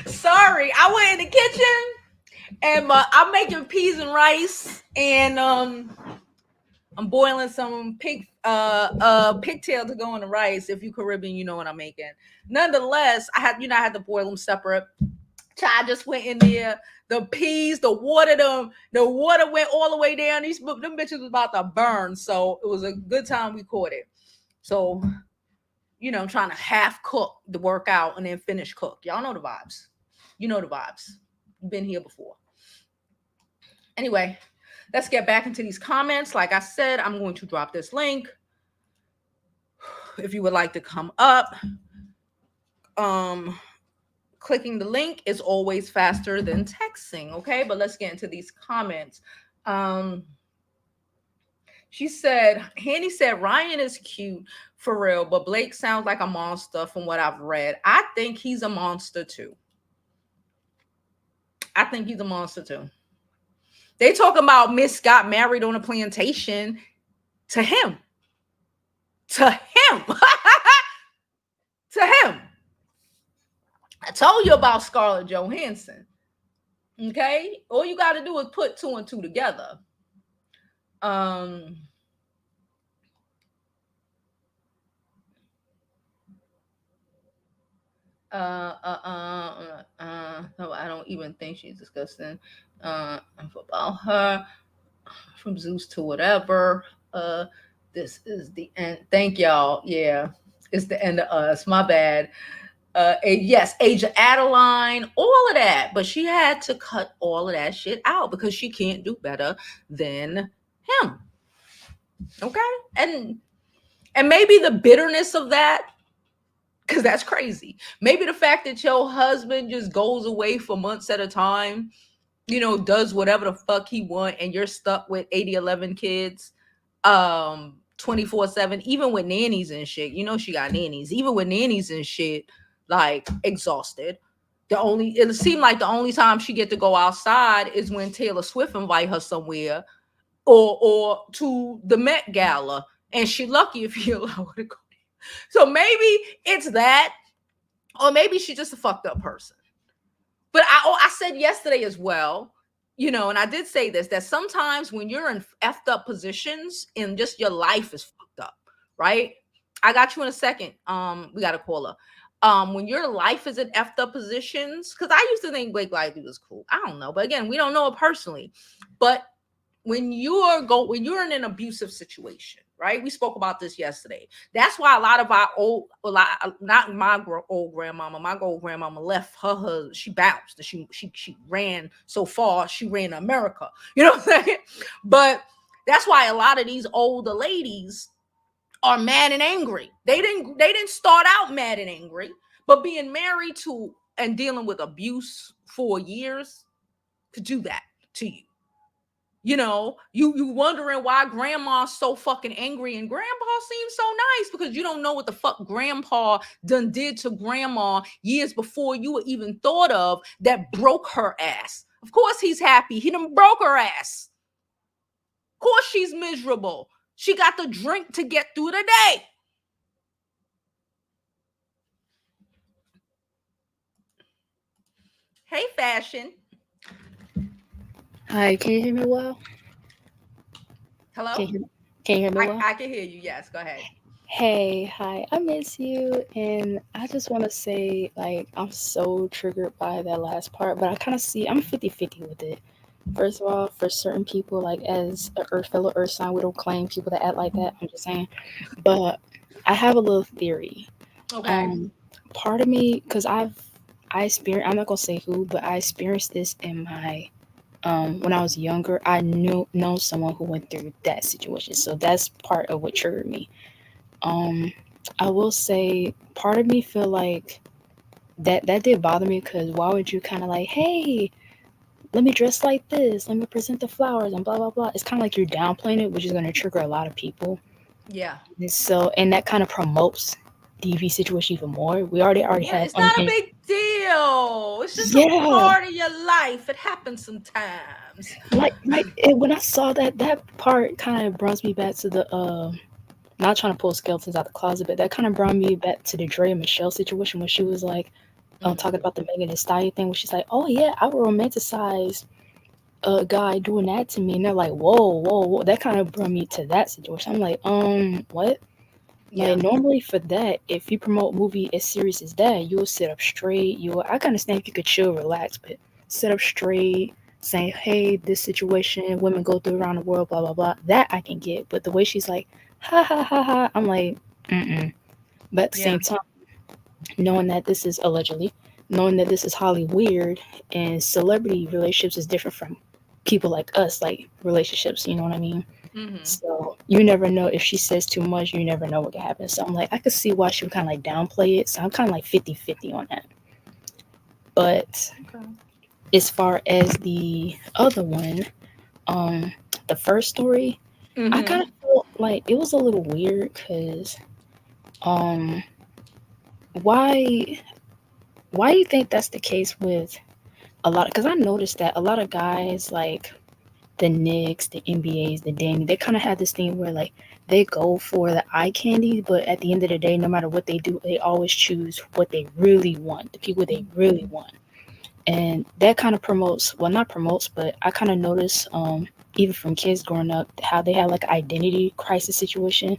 Sorry, I went in the kitchen and I'm making peas and rice, and I'm boiling some pigtail to go in the rice. If you Caribbean, you know what I'm making. Nonetheless, I had to boil them separate. Child just went in there. The peas, the water went all the way down. Them bitches was about to burn. So it was a good time we caught it. So, I'm trying to half cook the workout and then finish cook. Y'all know the vibes. You know the vibes. You've been here before. Anyway, let's get back into these comments. Like I said, I'm going to drop this link. If you would like to come up, clicking the link is always faster than texting. Okay, but let's get into these comments. Hanny said, Ryan is cute for real, but Blake sounds like a monster from what I've read. I think he's a monster too. They talking about Miss got married on a plantation to him. To him. To him. I told you about Scarlett Johansson. Okay? All you got to do is put two and two together. No, I don't even think she's disgusting. About her, from Zeus to whatever. This is the end. Thank y'all. Yeah, it's the end of us. My bad. Yes, Age of Adeline, all of that, but she had to cut all of that shit out because she can't do better than him. Okay, and maybe the bitterness of that, because that's crazy. Maybe the fact that your husband just goes away for months at a time, does whatever the fuck he want, and you're stuck with 11 kids, 24/7, even with nannies and shit. She got nannies. Even with nannies and shit, like, exhausted. It seemed like the only time she get to go outside is when Taylor Swift invite her somewhere, or to the Met Gala, and she lucky if you allow her to go. So maybe it's that, or maybe she's just a fucked up person. But I said yesterday as well, and I did say this, that sometimes when you're in effed up positions and just your life is fucked up, right? I got you in a second. We got a caller. When your life is in effed up positions, because I used to think Blake Lively was cool. I don't know, but again, we don't know it personally. But when you're in an abusive situation, right? We spoke about this yesterday. That's why a lot of our not my old grandmama, my old grandmama left her husband. She bounced. She ran so far. She ran to America. You know what I'm saying? But That's why a lot of these older ladies are mad and angry. They didn't start out mad and angry, but being married to and dealing with abuse for years could do that to you. You wondering why grandma's so fucking angry, and grandpa seems so nice, because you don't know what the fuck grandpa done did to grandma years before you were even thought of, that broke her ass. Of course he's happy. He done broke her ass. Of course she's miserable. She got to drink to get through the day. Hey, fashion.
Hi, can you hear me well?
Hello?
Can you hear me well?
I can hear you. Yes, go ahead.
Hey, hi, I miss you, and I just want to say, like, I'm so triggered by that last part, but I kind of see I'm 50-50 with it. First of all, for certain people, like, as a fellow Earth sign, we don't claim people that act like that. I'm just saying, but I have a little theory.
Okay.
Part of me, because I experienced, I'm not gonna say who, but I experienced this in my when I was younger. I know someone who went through that situation, so that's part of what triggered me. Um, I will say part of me feel like that did bother me, because why would you kind of like, hey, let me dress like this, let me present the flowers and blah blah blah. It's kind of like you're downplaying it, which is going to trigger a lot of people.
Yeah.
And that kind of promotes DV situation even more. We already
Yeah,
have
it's not a big deal. It's just a
yeah.
part of your life. It happens sometimes.
When I saw that part kind of brings me back to the not trying to pull skeletons out the closet, but that kind of brought me back to the Dre and Michelle situation, when she was like talking about the Megan Thee Stallion thing, where she's like, oh yeah, I would romanticize a guy doing that to me, and they're like, whoa. That kind of brought me to that situation. I'm like, what?
Yeah.
Like, normally for that, if you promote a movie as serious as that, you'll sit up straight. I can understand if you could chill, relax, but sit up straight, saying, hey, this situation women go through around the world, blah, blah, blah. That I can get. But the way she's like, ha, ha, ha, ha, I'm like, mm-mm. But at the
Yeah.
same time, knowing that this is allegedly, knowing that this is highly weird, and celebrity relationships is different from people like us, like relationships, you know what I mean? So you never know. If she says too much, you never know what can happen. So I'm like, I could see why she would kind of like downplay it. So I'm kind of like 50-50 on that. But as far as the other one, the first story, I kind of felt like it was a little weird, because why do you think that's the case with a lot? Because I noticed that a lot of guys, like the Knicks, the NBAs, the Danny, they kind of have this thing where like they go for the eye candy, but at the end of the day, no matter what they do, they always choose what they really want, the people they really want. And that kind of promotes, well, not promotes, but I kind of notice, even from kids growing up, how they have like an identity crisis situation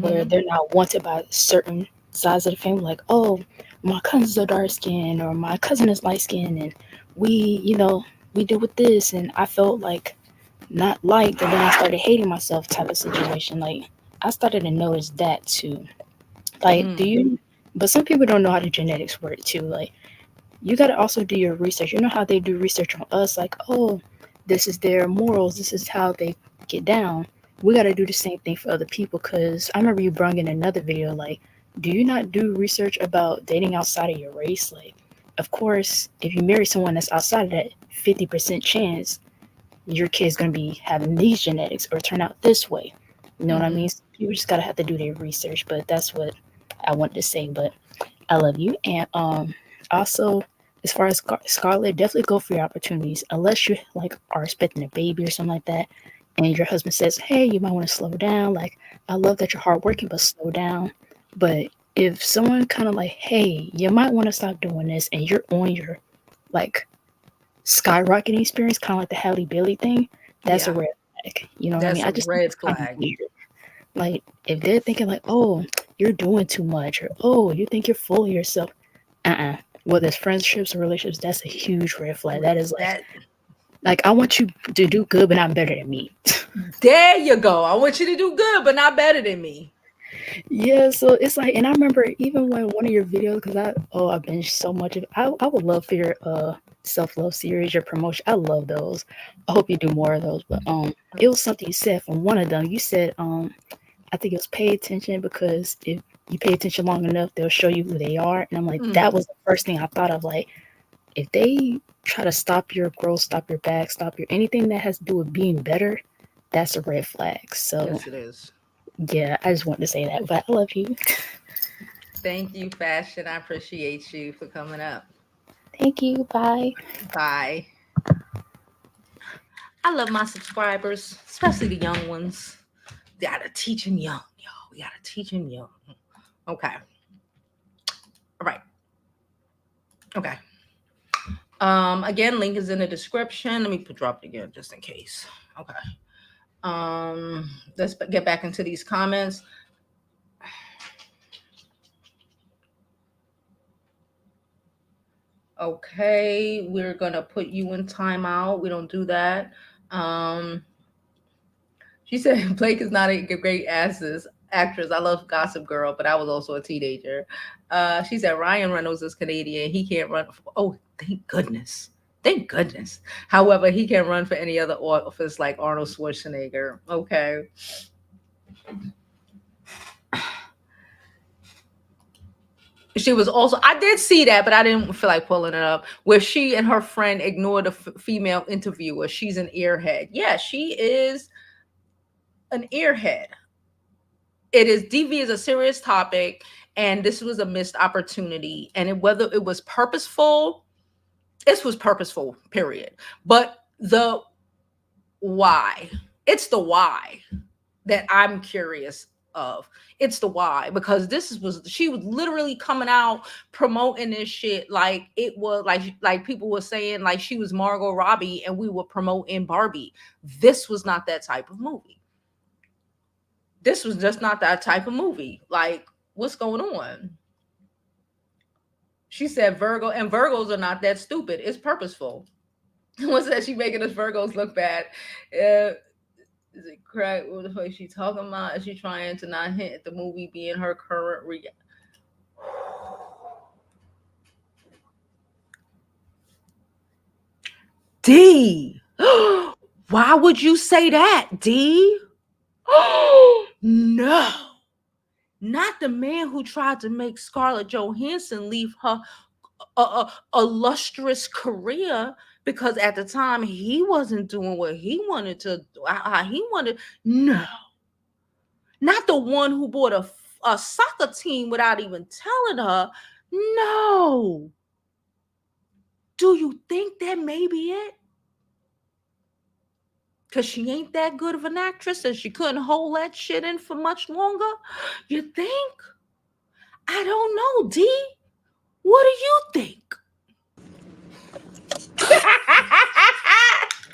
where they're not wanted by certain sides of the family. Like, oh, my cousin's a dark skin, or my cousin is light skin, and we deal with this. And I felt like not liked, and then I started hating myself type of situation. Like, I started to notice that too. Like, but some people don't know how the genetics work too. Like, you got to also do your research. You know how they do research on us, like, oh, this is their morals, this is how they get down. We got to do the same thing for other people, because I remember you brought in another video, like, do you not do research about dating outside of your race? Like, of course, if you marry someone that's outside of that, 50% chance your kid's going to be having these genetics or turn out this way. You know what I mean? So you just got to have to do their research. But that's what I wanted to say. But I love you. And also, as far as Scarlett, definitely go for your opportunities. Unless you like are expecting a baby or something like that, and your husband says, hey, you might want to slow down. Like, I love that you're hardworking, but slow down. But if someone kind of like, hey, you might want to stop doing this, and you're on your like skyrocketing experience, kind of like the Halle Bailey thing, that's a red flag. You know what I mean? I just think it's kind of weird. Like, if they're thinking like, oh, you're doing too much, or oh, you think you're full of yourself, whether it's friendships or relationships, that's a huge red flag. That is like I want you to do good, but not better than me.
There you go. I want you to do good, but not better than me.
Yeah, so it's like, and I remember even when one of your videos, because I binged so much of it, I would love for your self-love series, your promotion. I love those. I hope you do more of those. But it was something you said from one of them. You said I think it was pay attention, because if you pay attention long enough, they'll show you who they are. And I'm like, that was the first thing I thought of. Like, if they try to stop your growth, stop your back, stop your anything that has to do with being better, that's a red flag. So
Yes, it is.
yeah, I just wanted to say that. But I love you.
Thank you, Fashion. I appreciate you for coming up.
Thank you. Bye.
Bye. I love my subscribers, especially the young ones. Gotta teach them young, yo. We gotta teach them young. Okay. All right. Okay. Again, link is in the description. Let me drop it again just in case. Okay. Let's get back into these comments. Okay, we're gonna put you in timeout. We don't do that. She said Blake is not a great actress. I love Gossip Girl, but I was also a teenager. She said Ryan Reynolds is Canadian. He can't run. Oh, thank goodness. Thank goodness. However, he can run for any other office like Arnold Schwarzenegger. Okay. She was also, I did see that, but I didn't feel like pulling it up, where she and her friend ignored a female interviewer. She's an earhead. Yeah, she is an earhead. It is, DV is a serious topic, and this was a missed opportunity. And whether it was purposeful, this was purposeful, period. But the why, it's the why that I'm curious of. It's the why, because she was literally coming out promoting this shit like it was like people were saying like she was Margot Robbie and we were promoting Barbie. This was not that type of movie. This was just not that type of movie. Like, what's going on? She said Virgo, and Virgos are not that stupid. It's purposeful. What's that? She making us Virgos look bad. Is it correct? What the fuck is she talking about? Is she trying to not hint at the movie being her current D? Why would you say that, D? No. Not the man who tried to make Scarlett Johansson leave her a lustrous career because at the time he wasn't doing what he wanted to do. He wanted. No. Not the one who bought a soccer team without even telling her. No. Do you think that may be it? Because she ain't that good of an actress and she couldn't hold that shit in for much longer? You think? I don't know, D. What do you think?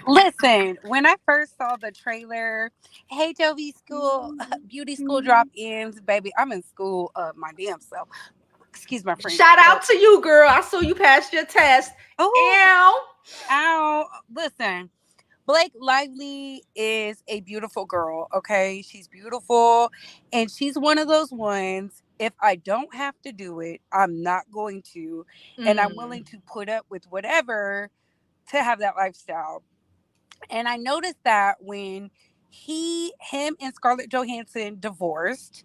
Listen, when I first saw the trailer, hey Jovi school, beauty school drop-ins, baby, I'm in school my damn self. Excuse my French.
Shout out to you, girl. I saw you pass your test.
Oh, ow. Listen, Blake Lively is a beautiful girl, okay? She's beautiful, and she's one of those ones, if I don't have to do it, I'm not going to, and I'm willing to put up with whatever to have that lifestyle. And I noticed that when him and Scarlett Johansson divorced,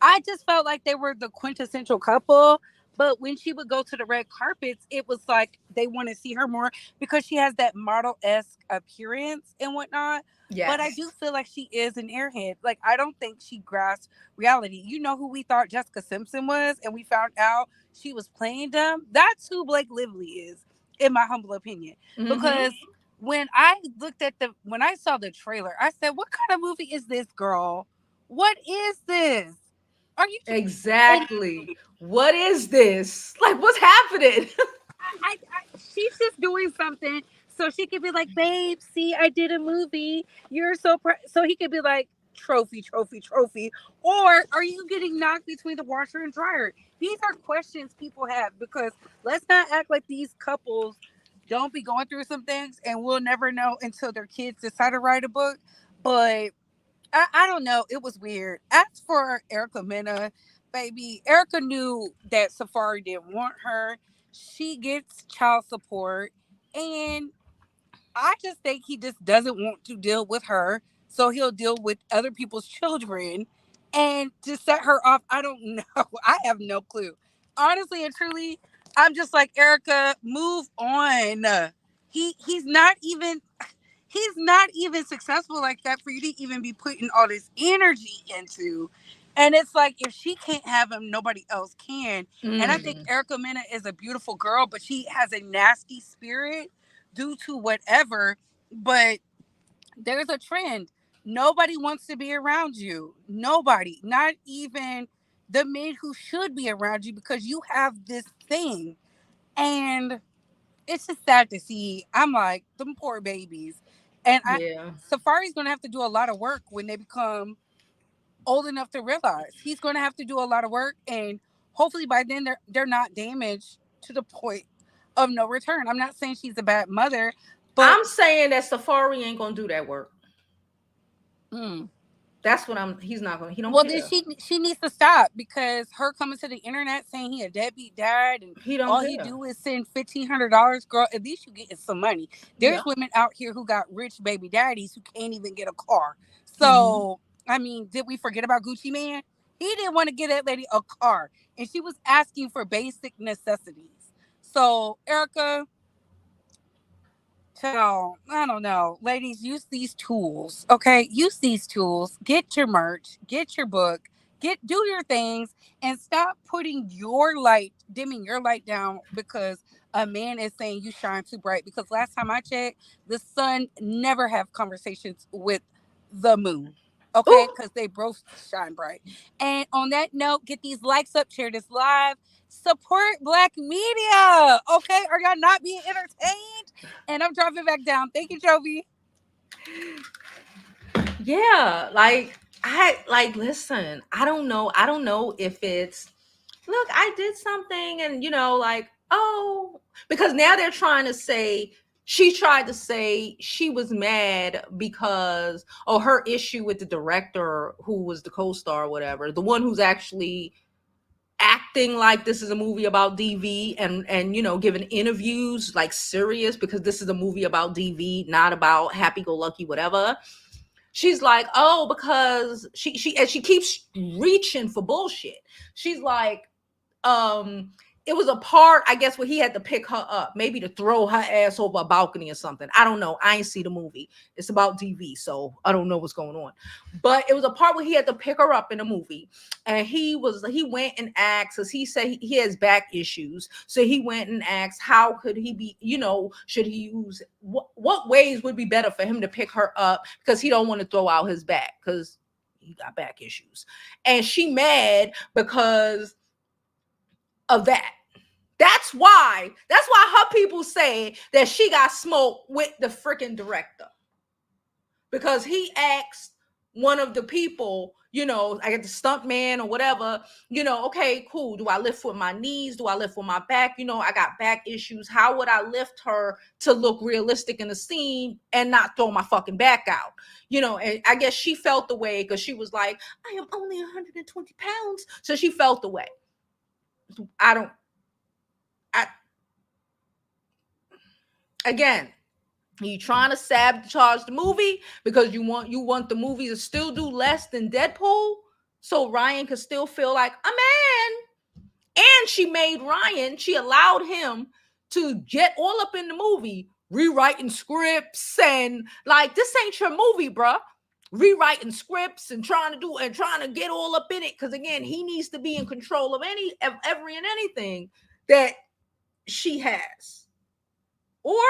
I just felt like they were the quintessential couple. But when she would go to the red carpets, it was like they want to see her more because she has that model-esque appearance and whatnot. Yes. But I do feel like she is an airhead. Like, I don't think she grasps reality. You know who we thought Jessica Simpson was, and we found out she was playing dumb? That's who Blake Lively is, in my humble opinion. Mm-hmm. Because when I saw the trailer, I said, what kind of movie is this, girl? What is this? Are you
exactly? What is this? Like, what's happening?
She's just doing something so she could be like, babe, see, I did a movie. You're so so he could be like, trophy. Or are you getting knocked between the washer and dryer? These are questions people have, because let's not act like these couples don't be going through some things and we'll never know until their kids decide to write a book. But I don't know. It was weird. As for Erica Mena, baby, Erica knew that Safaree didn't want her. She gets child support. And I just think he just doesn't want to deal with her, so he'll deal with other people's children and to set her off. I don't know. I have no clue. Honestly and truly, I'm just like, Erica, move on. He's not even successful like that for you to even be putting all this energy into. And it's like, if she can't have him, nobody else can. And I think Erica Mena is a beautiful girl, but she has a nasty spirit due to whatever. But there's a trend. Nobody wants to be around you. Nobody, not even the men who should be around you, because you have this thing. And it's just sad to see. I'm like, them poor babies. And
Yeah.
Safaree's gonna have to do a lot of work when they become old enough to realize. He's gonna have to do a lot of work, and hopefully by then they're not damaged to the point of no return. I'm not saying she's a bad mother, but
I'm saying that Safaree ain't gonna do that work.
mm,
That's what he's not gonna, he don't
well, then
care.
she needs to stop, because her coming to the internet saying he a deadbeat dad and
He don't
all he
care.
do is send $1,500. Girl, at least you getting some money. There's
Yeah.
women out here who got rich baby daddies who can't even get a car.
Mm-hmm.
So I mean, did we forget about Gucci Man? He didn't want to get that lady a car, and she was asking for basic necessities. So Erica, child, I don't know. Ladies, use these tools, okay? Use these tools. Get your merch, get your book, do your things, and stop putting your light, dimming your light down because a man is saying you shine too bright. Because last time I checked, the sun never have conversations with the moon. Okay,
Ooh.
because they both shine bright. And on that note, get these likes up, share this live, support Black media. Okay, are y'all not being entertained? And I'm dropping back down. Thank you, Jovi.
Yeah, like listen, I don't know. I don't know if it's, look, I did something and like, oh, because now they're trying to say she tried to say she was mad because, oh, her issue with the director who was the co-star or whatever, the one who's actually acting like this is a movie about DV and giving interviews like serious, because this is a movie about DV, not about happy go lucky whatever. She's like, oh, because she keeps reaching for bullshit. She's like, it was a part, I guess, where he had to pick her up, maybe to throw her ass over a balcony or something. I don't know. I ain't see the movie. It's about DV, so I don't know what's going on. But it was a part where he had to pick her up in a movie, and he went and asked, because he said he has back issues, so he went and asked how could he be, should he use what ways would be better for him to pick her up, because he don't want to throw out his back because he got back issues, and she mad because of that. That's why her people say that she got smoked with the freaking director, because he asked one of the people, I get the stunt man or whatever, okay, cool. Do I lift with my knees? Do I lift with my back? I got back issues. How would I lift her to look realistic in the scene and not throw my fucking back out? And I guess she felt the way because she was like, I am only 120 pounds. So she felt the way. Again, you trying to sabotage the movie because you want the movie to still do less than Deadpool, so Ryan could still feel like a man. And she allowed him to get all up in the movie, rewriting scripts, and like, this ain't your movie, bruh. Rewriting scripts and trying to get all up in it, because again, he needs to be in control of every and anything that she has. Or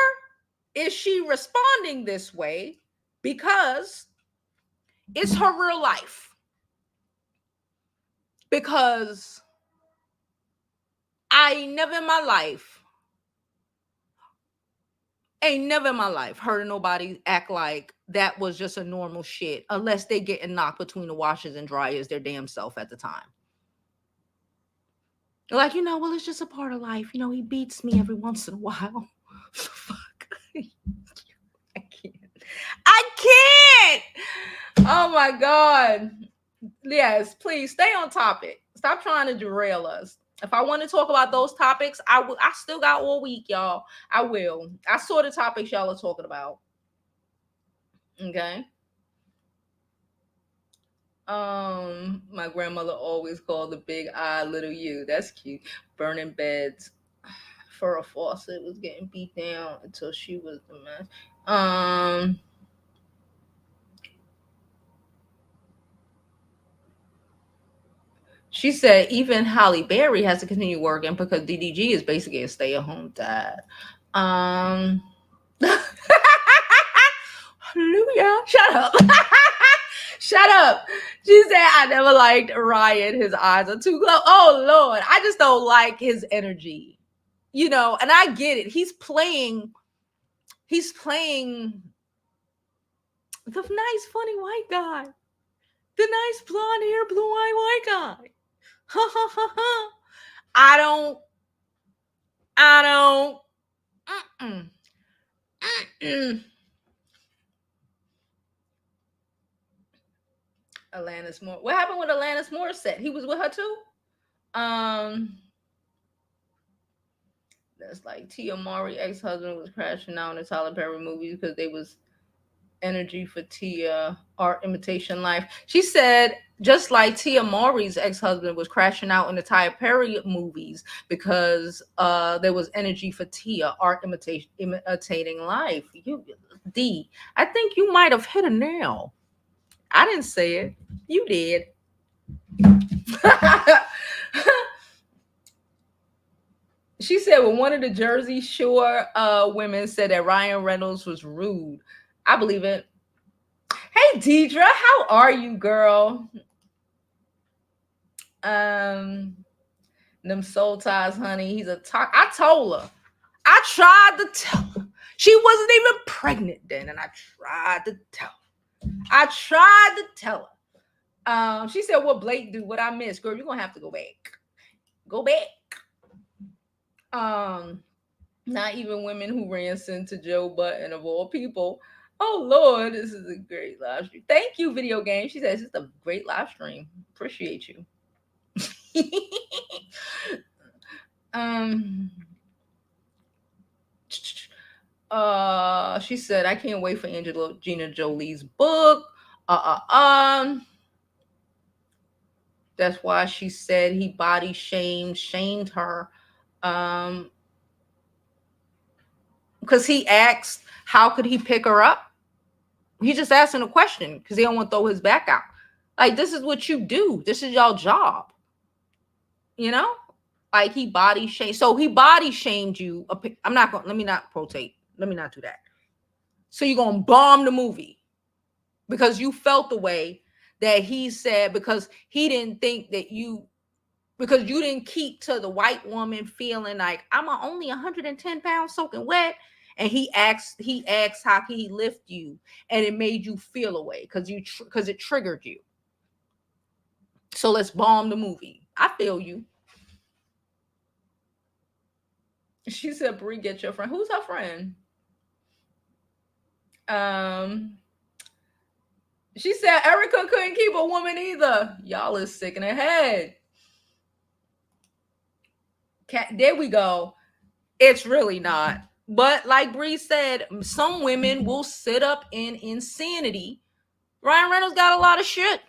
is she responding this way because it's her real life? Because I never in my life heard nobody act like that was just a normal shit, unless they getting knocked between the washers and dryers their damn self at the time. Like, well, it's just a part of life. He beats me every once in a while. Fuck. I can't. Oh my God. Yes, please stay on topic. Stop trying to derail us. If I want to talk about those topics, I will. I still got all week, y'all. I will. I saw the topics y'all are talking about. Okay. My grandmother always called the big I little you. That's cute. Burning beds for a faucet was getting beat down until she was the mess. She said even Holly Berry has to continue working because DDG is basically a stay-at-home dad. Hallelujah. Shut up. Shut up. She said, I never liked Ryan. His eyes are too close. Oh, Lord. I just don't like his energy. You know, and I get it. He's playing the nice, funny white guy. The nice blonde hair, blue-eyed white guy. Ha ha ha ha. I don't. Alanis Moore. What happened with Alanis Morissette? He was with her too? That's like Tia Mowry ex-husband was crashing out in the Tyler Perry movies because they was energy for Tia, art imitation life. She said just like Tia Mowry's ex-husband was crashing out in the Tyler Perry movies because there was energy for Tia, art imitating life. I think you might have hit a nail. I didn't say it. You did. She said when one of the Jersey Shore women said that Ryan Reynolds was rude. I believe it. Hey, Deidre, how are you, girl? Them soul ties, honey. He's a talk. I told her. I tried to tell her. She wasn't even pregnant then, and I tried to tell her. She said, what Blake do? What I missed? Girl, you're gonna have to go back. Go back. Not even women who ran sin to Joe Button of all people. Oh Lord, this is a great live stream. Thank you, video game. She says it's a great live stream. Appreciate you. She said, I can't wait for Angelina Jolie's book. That's why she said he body shamed her. Because he asked, how could he pick her up? He just asking a question because he don't want to throw his back out. Like, this is what you do. This is y'all job. You know? Like, he body shamed. So he body shamed you. Let me not quotate. Let me not do that. So you're going to bomb the movie because you felt the way that he said, because he didn't think that because you didn't keep to the white woman feeling like I'm only 110 pounds soaking wet. And he asked how can he lift you, and it made you feel away because it triggered you. So let's bomb the movie. I feel you. She said, Brie, get your friend. Who's her friend? She said Erica couldn't keep a woman either. Y'all is sick in the head. There we go. It's really not. But like Bree said, some women will sit up in insanity. Ryan Reynolds got a lot of shit.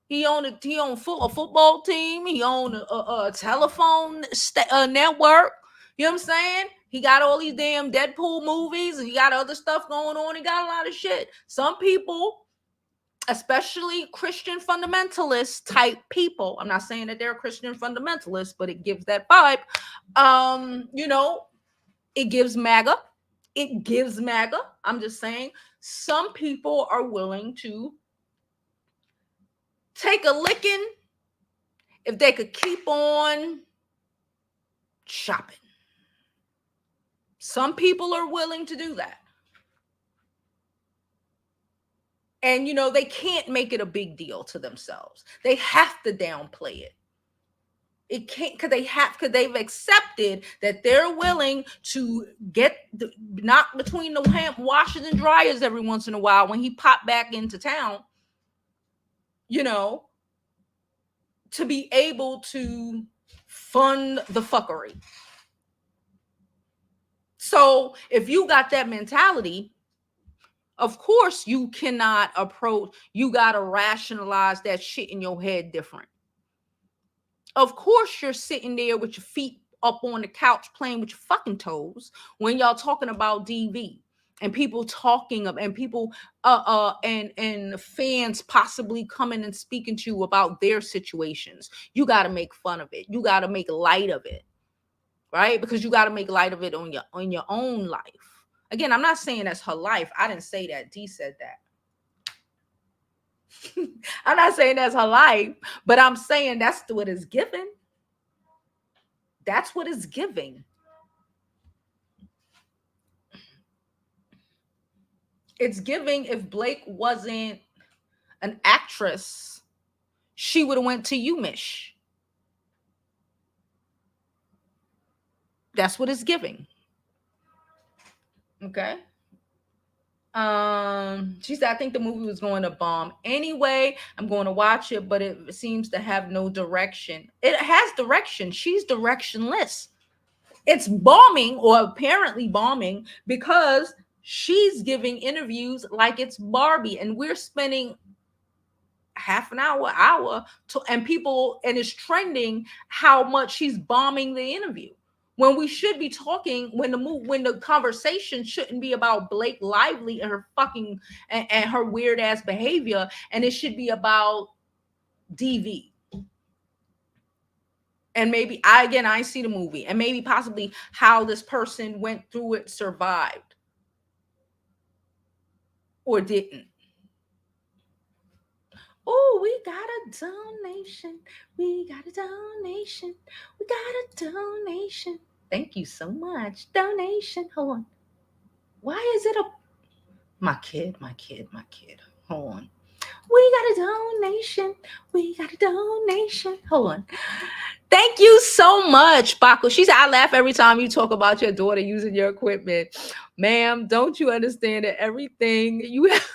He owned a football team. He owned a telephone network. You know what I'm saying? He got all these damn Deadpool movies, and he got other stuff going on. He got a lot of shit. Some people, especially Christian fundamentalist type people, I'm not saying that they're Christian fundamentalists, but it gives that vibe. It gives MAGA. I'm just saying, some people are willing to take a licking if they could keep on shopping. Some people are willing to do that. And, they can't make it a big deal to themselves. They have to downplay it. It can't, because they've accepted that they're willing to get knocked between the washers and dryers every once in a while when he popped back into town, to be able to Fund the fuckery. So if you got that mentality, of course you cannot approach, you got to rationalize that shit in your head different. Of course you're sitting there with your feet up on the couch playing with your fucking toes when y'all talking about DV and people talking of, and people and fans possibly coming and speaking to you about their situations. You got to make fun of it. You got to make light of it, right? Because you got to make light of it on your own life. Again, I'm not saying that's her life. I didn't say that. D said that. I'm not saying that's her life, but I'm saying that's what it's given. That's what it's giving. It's giving. If Blake wasn't an actress, she would have went to UMich. That's what it's giving. Okay. She said, I think the movie was going to bomb anyway. I'm going to watch it, but it seems to have no direction. It has direction. She's directionless. It's bombing, or apparently bombing, because she's giving interviews like it's Barbie, and we're spending half an hour to, and people, and it's trending how much she's bombing the interview, when we should be talking, when the conversation shouldn't be about Blake Lively and her fucking and her weird ass behavior, and it should be about DV. And maybe I see the movie, and maybe possibly how this person went through it, survived, or didn't. Oh, we got a donation. We got a donation. We got a donation. Thank you so much. Donation. Hold on. Why is it a my kid? Hold on. We got a donation. We got a donation. Hold on. Thank you so much, Baku. She said, I laugh every time you talk about your daughter using your equipment. Ma'am, don't you understand that everything you have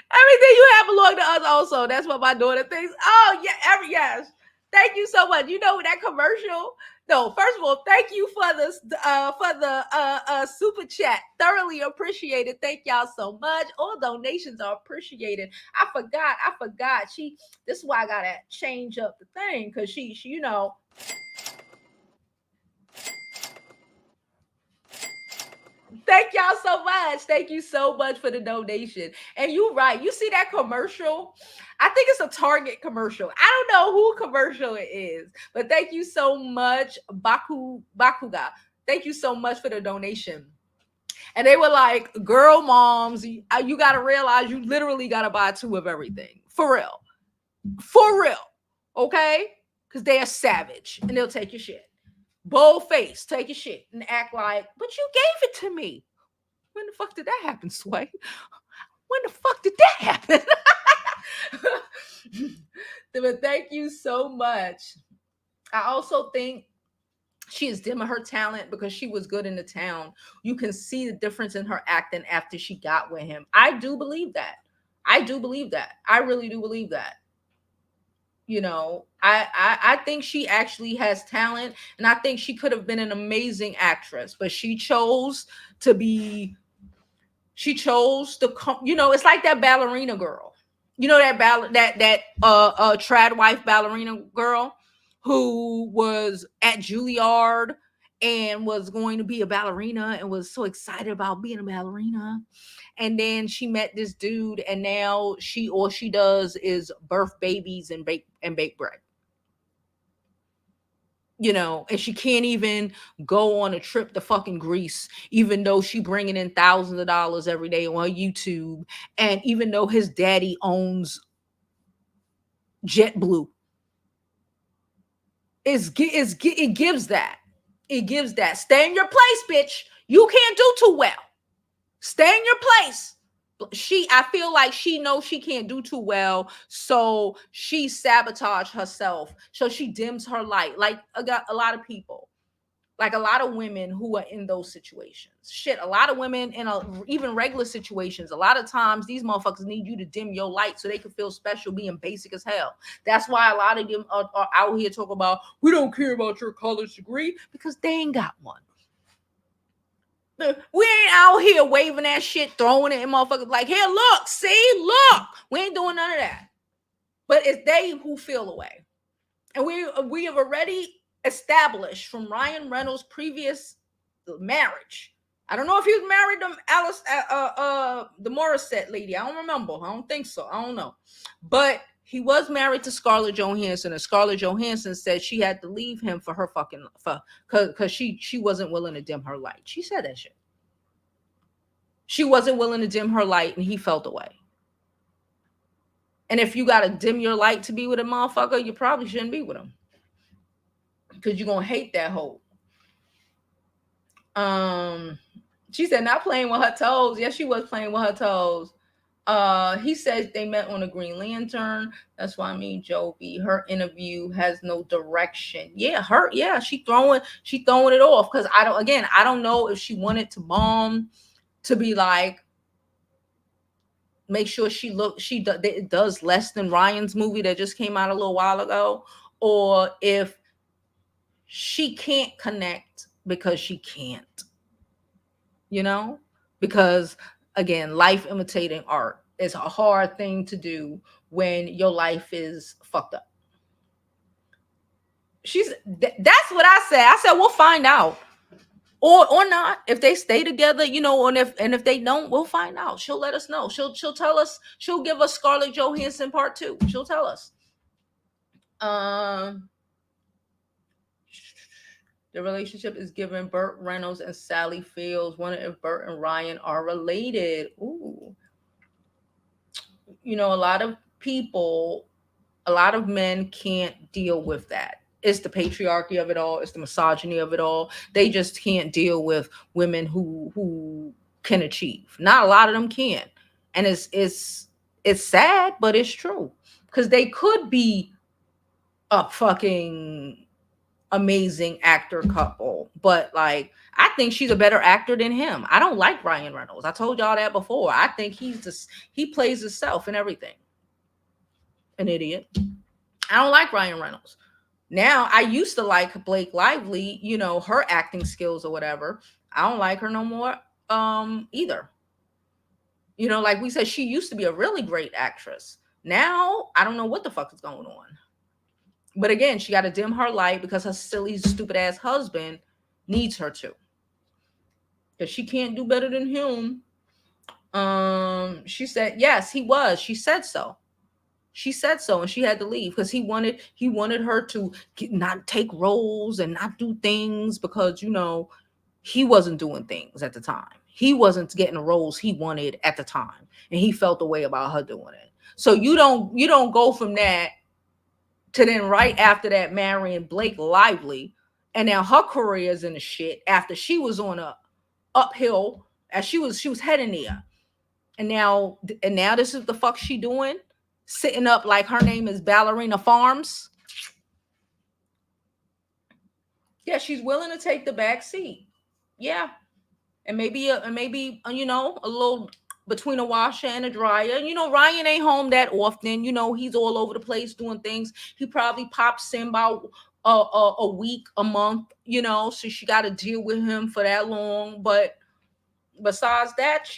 everything you have belonged to us also. That's what my daughter thinks. Oh, yeah, yes. Thank you so much. You know that commercial? No, first of all, thank you for the super chat. Thoroughly appreciated. Thank y'all so much. All donations are appreciated. I forgot. This is why I gotta change up the thing, because she you know. Thank y'all so much. Thank you so much for the donation. And you're right. You see that commercial? I think it's a Target commercial. I don't know who commercial it is, but thank you so much, Bakuga. Thank you so much for the donation. And they were like, girl moms, you got to realize you literally got to buy 2 of everything. For real. For real. Okay? Because they're savage and they'll take your shit. Bold face, take your shit and act like, but you gave it to me. When the fuck did that happen, Sway? When the fuck did that happen? But thank you so much. I also think she is dimming her talent because she was good in the town. You can see the difference in her acting after she got with him. I do believe that. I really do believe that. You know, I think she actually has talent, and I think she could have been an amazing actress, but she chose to come, you know, it's like that ballerina girl. You know, that trad wife ballerina girl who was at Juilliard and was going to be a ballerina and was so excited about being a ballerina. And then she met this dude, and now all she does is birth babies and bake bread. You know, and she can't even go on a trip to fucking Greece, even though she bringing in thousands of dollars every day on YouTube, and even though his daddy owns JetBlue. It gives that. It gives that. Stay in your place, bitch. You can't do too well. Stay in your place. I feel like she knows she can't do too well, so she sabotaged herself. So she dims her light, like a lot of people. Like a lot of women who are in those situations. Shit, a lot of women in even regular situations, a lot of times these motherfuckers need you to dim your light so they can feel special being basic as hell. That's why a lot of them are out here talking about, we don't care about your college degree, because they ain't got one. We ain't out here waving that shit, throwing it in motherfuckers like, here, look, see, look. We ain't doing none of that. But it's they who feel away. And we have already established from Ryan Reynolds' previous marriage. I don't know if he was married to Alice, the Morissette lady. I don't remember. I don't think so. I don't know. But he was married to Scarlett Johansson, and Scarlett Johansson said she had to leave him for her fucking because she wasn't willing to dim her light. She said that shit. She wasn't willing to dim her light, and he felt away. And if you got to dim your light to be with a motherfucker, you probably shouldn't be with him. Because you're going to hate that hoe. She said, not playing with her toes. Yes, she was playing with her toes. He says they met on a Green Lantern. That's why I mean, Jovi, her interview has no direction. Yeah, she throwing it off. Because I don't know if she wanted to bomb to be like, make sure she does less than Ryan's movie that just came out a little while ago, or if she can't connect because she can't, because again, life imitating art is a hard thing to do when your life is fucked up. That's what I said. I said, we'll find out. Or not, if they stay together, and if they don't, we'll find out. She'll let us know. She'll tell us. She'll give us Scarlett Johansson part 2. She'll tell us. The relationship is given Burt Reynolds and Sally Fields. Wonder if Burt and Ryan are related. Ooh, a lot of people, a lot of men can't deal with that. It's the patriarchy of it all. It's the misogyny of it all. They just can't deal with women who can achieve. Not a lot of them can. And it's sad, but it's true. Because they could be a fucking amazing actor couple. But like, I think she's a better actor than him. I don't like Ryan Reynolds. I told y'all that before. I think he plays himself and everything. An idiot. I don't like Ryan Reynolds. Now, I used to like Blake Lively, her acting skills or whatever. I don't like her no more either. Like we said, she used to be a really great actress. Now, I don't know what the fuck is going on. But again, she got to dim her light because her silly, stupid ass husband needs her to. Because she can't do better than him. She said, yes, he was. She said so. She said so, and she had to leave because he wanted her to not take roles and not do things because, he wasn't doing things at the time. He wasn't getting the roles he wanted at the time, and he felt the way about her doing it. So you don't go from that to then right after that marrying Blake Lively, and now her career is in the shit after she was on a uphill as she was heading there, and now this is the fuck she doing. Sitting up like her name is Ballerina Farms. Yeah, she's willing to take the back seat. Yeah. And maybe a little between a washer and a dryer. Ryan ain't home that often. He's all over the place doing things. He probably pops in about a week, a month, so she got to deal with him for that long. But besides that,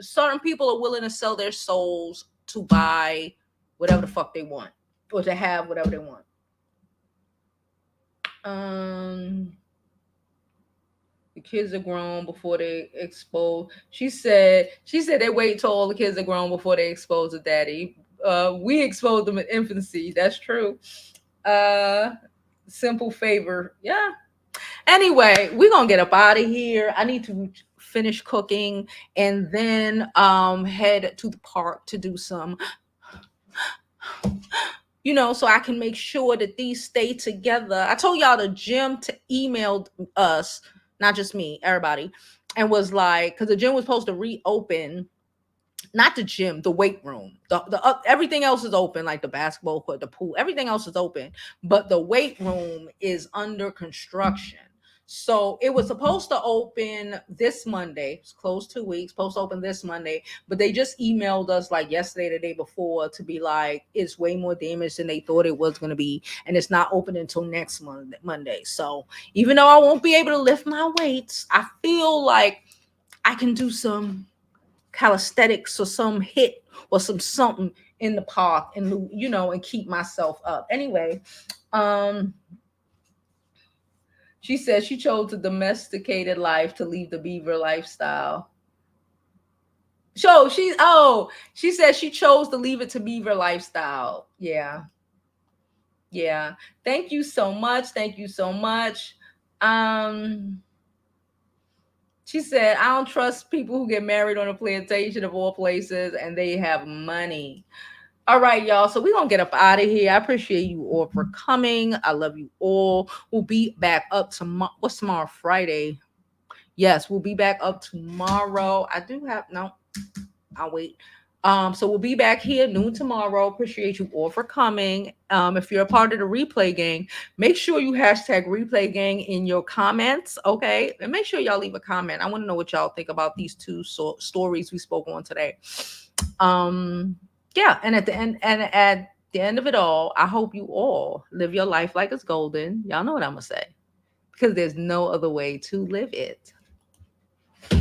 certain people are willing to sell their souls to buy whatever the fuck they want, or to have whatever they want. The kids are grown before they expose. She said they wait till all the kids are grown before they expose the daddy. We exposed them in infancy. That's true. Simple favor. Yeah. Anyway, we're gonna get up out of here. I need to finish cooking and then head to the park to do some, so I can make sure that these stay together. I told y'all the gym emailed us, not just me, everybody, and was like, because the gym was supposed to reopen. Not the gym, the weight room. The everything else is open, like the basketball court, the pool, everything else is open, but the weight room is under construction. So it was supposed to open this Monday. It's closed 2 weeks. Supposed to open this Monday, but they just emailed us like yesterday, the day before, to be like it's way more damage than they thought it was going to be, and it's not open until next Monday. So even though I won't be able to lift my weights, I feel like I can do some calisthenics or some hit or some something in the park, and and keep myself up. Anyway, um she said she chose a domesticated life to leave the beaver lifestyle. So she said she chose to leave it to beaver lifestyle. Yeah. Yeah. Thank you so much. Thank you so much. Um she said, I don't trust people who get married on a plantation of all places and they have money. All right, y'all. So we're going to get up out of here. I appreciate you all for coming. I love you all. We'll be back up tomorrow. What's tomorrow? Friday. Yes, we'll be back up tomorrow. I do have, no, I'll wait. So we'll be back here noon tomorrow. Appreciate you all for coming. If you're a part of the replay gang, make sure you hashtag replay gang in your comments, okay? And make sure y'all leave a comment. I want to know what y'all think about these two stories we spoke on today. Yeah, and at the end of it all, I hope you all live your life like it's golden. Y'all know what I'm gonna say, because there's no other way to live it.